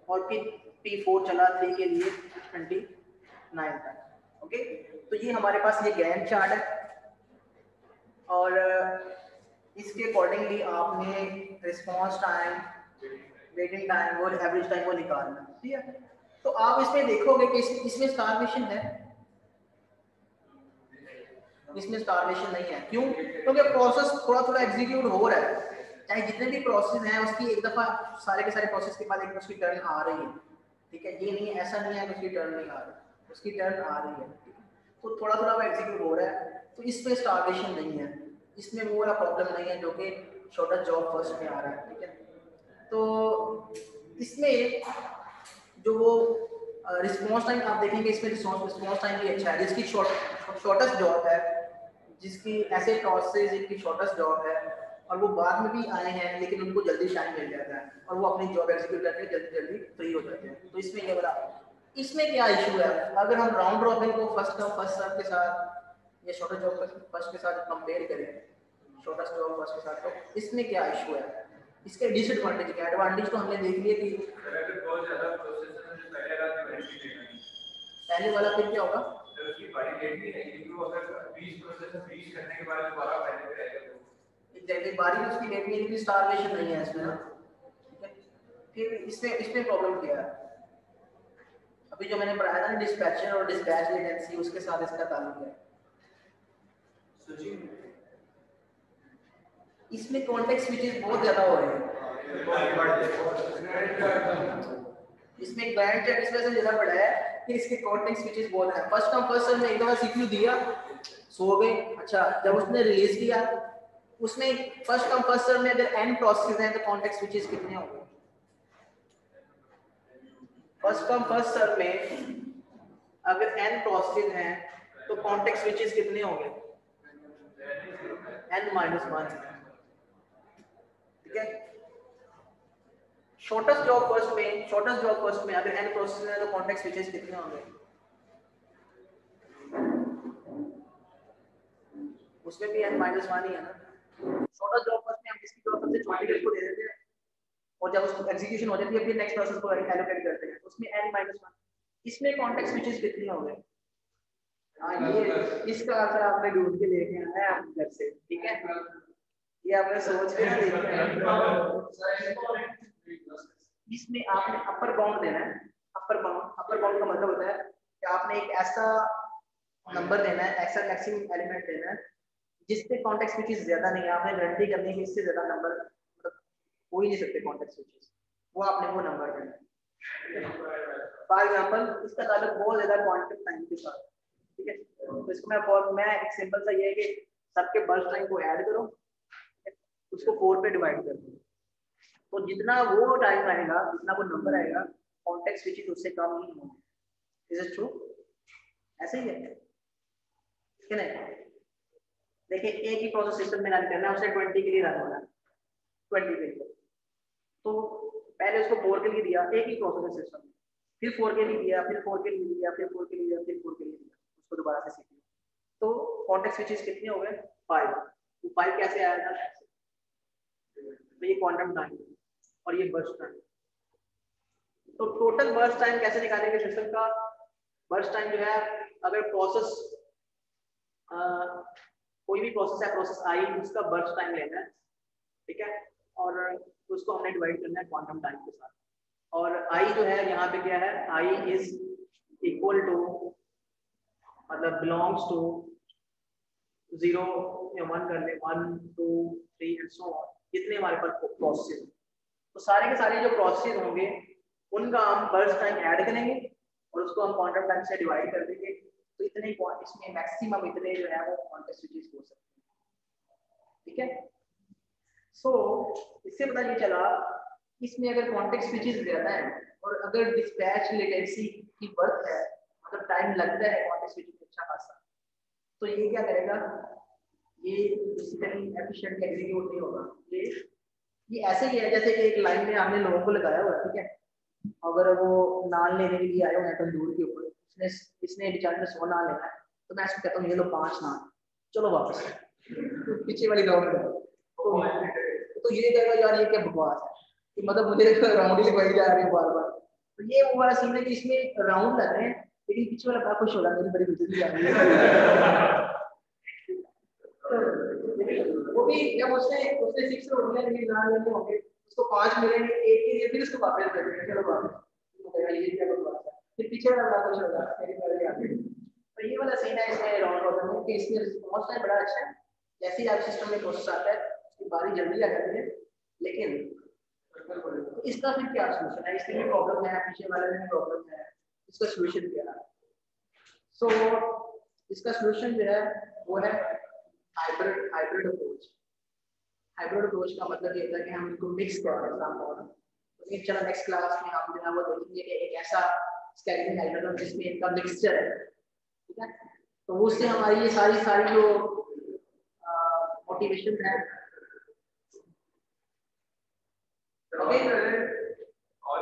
और फिर P4 चला 3 के लिए 29 तक, ओके। तो ये हमारे पास ये गैंट चार्ट है, और इसके अकॉर्डिंगली आपने रिस्पांस टाइम, वेटिंग टाइम और एवरेज टाइम को निकालना, ठीक है। तो आप इसमें देखोगे कि इसमें स्टारवेशन है, इसमें स्टारवेशन नहीं है। क्यों? क्योंकि प्रोसेस थोड़ा एग्जीक्यूट हो रहा है, चाहे जितने भी प्रोसेस हैं उसकी एक दफा सारे के सारे प्रोसेस के बाद एक उसकी टर्न आ रही है, ठीक है। ये नहीं, ऐसा नहीं है कि उसकी टर्न नहीं आ रही, उसकी टर्न आ रही है, ठीक है। तो थोड़ा वो एग्जीक्यूट हो रहा है, तो इसमें स्टारवेशन नहीं है, इसमें वो वाला प्रॉब्लम नहीं है जो कि शॉर्टेस्ट जॉब फर्स्ट में आ रहा है, ठीक है। तो इसमें जो वो रिस्पॉन्स टाइम आप देखेंगे, इसमें रिस्पॉन्स टाइम भी अच्छा है, जिसकी शॉर्टेस्ट जॉब है, जिसकी ऐसे प्रोसेस जिनकी शॉर्टेस्ट जॉब है और वो बाद में भी आए हैं लेकिन उनको जल्दी टाइम मिल जाता है और वो अपनी जॉब एग्जीक्यूट करके जल्दी फ्री हो जाते हैं। तो इसमें ये वाला, इसमें क्या इशू है? अगर हम राउंड रॉबिन को फर्स्ट सर्व के साथ या शॉर्टेस्ट जॉब फर्स्ट के साथ कंपेयर करें, शॉर्टेस्ट जॉब फर्स्ट के साथ, तो इसमें क्या इशू है? इसके डिसएडवांटेज क्या? एडवांटेज तो हमने देख लिए कि पहले वाला फिर क्या होगा, की बारी लेट नहीं रहेगी, क्योंकि वो अगर 20 प्रोसेस से फिनिश करने के बाद दोबारा पहले पे रहेगा तो एग्जैक्टली बारी उसकी लेट नहीं है, स्टारवेशन नहीं है इसमें ना। ठीक है, फिर इसमें प्रॉब्लम क्या है? अभी जो मैंने पढ़ाया था ना डिस्पैचर और डिस्पैच लेटेंसी, उसके साथ इसका ताल्लुक है। इसमें कॉन्टेक्स्ट स्विचेस बहुत ज्यादा हो रहे हैं। इसमें ग्राइंड चेक इस वजह से ज्यादा पड़ा है कि इसके कॉन्टेक्स्ट स्विचेस बहुत हैं। फर्स्ट कम फर्स्ट सर्व में एक दफा सीपीयू दिया, सो गए। अच्छा, जब उसने रिलीज किया, उसमें फर्स्ट कम फर्स्ट सर्व में अगर n प्रोसेसेस हैं तो कॉन्टेक्स्ट स्विचेस कितने होंगे? फर्स्ट कम फर्स्ट सर्व में अगर n प्रोसेसेस हैं तो कॉन्टेक्स्ट स्विचेस कितने होंगे? n-1। ठीक है, शॉर्टेस्ट जॉब फर्स्ट में अगर n प्रोसेस है तो कॉन्टेक्स्ट स्विचेस कितने होंगे? उसमें भी n-1 ही है ना। शॉर्टेस्ट जॉब फर्स्ट में हम किसकी जॉब सबसे छोटी है उसको दे देते हैं, और जब उसको एग्जीक्यूशन हो जाती है फिर नेक्स्ट प्रोसेस को एलोकेट करते हैं, उसमें n-1। इसमें कॉन्टेक्स्ट स्विचेस कितने होंगे? हाँ, ये इसका आंसर आपने ढूंढ के लेके आना है आप घर से। ठीक है, ये आपने सोच के लेके आना। इसमें आपने अपर बाउंड देना है। अपर बाउंड का मतलब होता है कि आपने एक ऐसा नंबर देना है, ऐसा मैक्सिमम एलिमेंट देना है जिसपे कॉन्टेक्स्ट स्विचेस ज्यादा नहीं है। आपने गारंटी करनी है कि इससे ज्यादा नंबर मतलब हो ही नहीं सकते कॉन्टेक्स्ट स्विचेस, वो आपने वो नंबर देना है। फॉर एग्जांपल इसका ताल्लुक बहुत ज्यादा क्वांटम टाइम के साथ। ठीक है, तो इसको मैं एक सिंपल सा ये है कि सबके बर्स्ट टाइम को ऐड करो, उसको 4 पे डिवाइड कर दो, तो जितना वो टाइम आएगा, जितना वो नंबर आएगा, कॉन्टेक्स्ट स्विचेस उससे कम नहीं होंगे। Is it true? ऐसे ही है कि नहीं? देखिए, एक ही प्रोसेस सिस्टम में रन करना है, उसे 20 के लिए रन होना है, 20 के लिए। तो पहले उसको 4 के लिए दिया, एक ही प्रोसेस सिस्टम में, फिर 4 के लिए दिया, फिर 4 के लिए दिया, फिर 4 के लिए दिया, फिर 4 के लिए दिया, उसको दोबारा से सीखिए। तो कॉन्टेक्स्ट स्विचेस कितने हो गए? 5। तो 5 कैसे आया था? तो ये क्वांटम टाइम और ये बर्स्ट टाइम। तो टोटल बर्स्ट टाइम कैसे निकालेंगे सिस्टम का? बर्स्ट टाइम जो है, अगर प्रोसेस कोई भी प्रोसेस है, प्रोसेस आई, उसका बर्स्ट टाइम लेना है। ठीक है, और उसको हमने डिवाइड करना है क्वांटम टाइम के साथ। और आई जो है यहाँ पे क्या है? आई इज इक्वल टू मतलब बिलोंग्स टू 0 या 1 कर ले, 1 2 3 एंड सो ऑन, जितने हमारे पास प्रोसेस। तो सारे के सारे जो प्रोसेस होंगे उनका हम बर्स्ट टाइम ऐड करेंगे और उसको हम क्वांटम टाइम से डिवाइड कर देंगे। तो इतने इसमें मैक्सिमम इतने जो है वो कॉन्टेक्स्ट स्विचेस हो सकते हैं। ठीक है, सो इससे पता ये चला इसमें अगर कॉन्टेक्स्ट स्विचेस ज्यादा है और अगर डिस्पैच लेटेंसी की बर्थ है, मतलब टाइम लगता है कॉन्टेक्स्ट स्विच में अच्छा खासा, तो ये क्या करेगा? ये बेसिकली एफिशिएंटली एग्जीक्यूट नहीं होगा। ये ऐसे ही है जैसे कि एक लाइन में आपने लोगों को लगाया हुआ है। ठीक है, अगर वो नान लेने के लिए आए हुए हैं तंदूर के ऊपर, इसने बेचारे ने 100 नान लेना है, तो मैं इसको कहता हूँ ये लो 5 नान, चलो वापस पीछे वाली राउंड में। तो ये कहेगा यार ये क्या बकवास है, कि मतलब मुझे राउंड ही लगवाई जा रही है बार बार। तो ये वो वाला सीन है कि इसमें राउंड लग रहे हैं लेकिन पीछे वाला बड़ा खुश हो रहा है, मेरी बड़ी बेइज्जती आ रही है। वो भी जब उसने 6 रोड में लेकिन नान लेने होंगे, उसको 5 मिलेंगे, एक के लिए फिर उसको वापस कर देंगे, चलो वापस, तो कहेगा ये क्या बकवास है, फिर पीछे वाला बड़ा खुश हो रहा है, मेरी बारी आ गई। तो ये वाला सीन है इसमें राउंड रॉबिन में कि इसमें रिस्पांस टाइम बड़ा अच्छा है। जैसे ही आप सिस्टम में प्रोसेस आता है उसकी बारी जल्दी आ जाती है, लेकिन तो इसका फिर क्या सॉल्यूशन है? इसमें भी प्रॉब्लम है, पीछे वाले में भी प्रॉब्लम है, इसका सॉल्यूशन क्या है? सो इसका सॉल्यूशन जो है वो है हाइब्रिड अप्रोच। हाइब्रिड अप्रोच का मतलब ये होता है कि हम इनको मिक्स कर रहे हैं। तो एक चलो नेक्स्ट क्लास में हम जो है वो देखेंगे कि एक ऐसा स्केलेटन एल्गोरिथम जिसमें इनका मिक्सचर है। ठीक है, तो उससे हमारी ये सारी जो मोटिवेशन है, ओके ऑल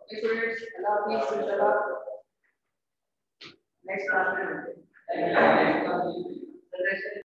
स्टूडेंट्स, अल्लाह हाफिज़, इंशाल्लाह नेक्स्ट क्लास में मिलते हैं।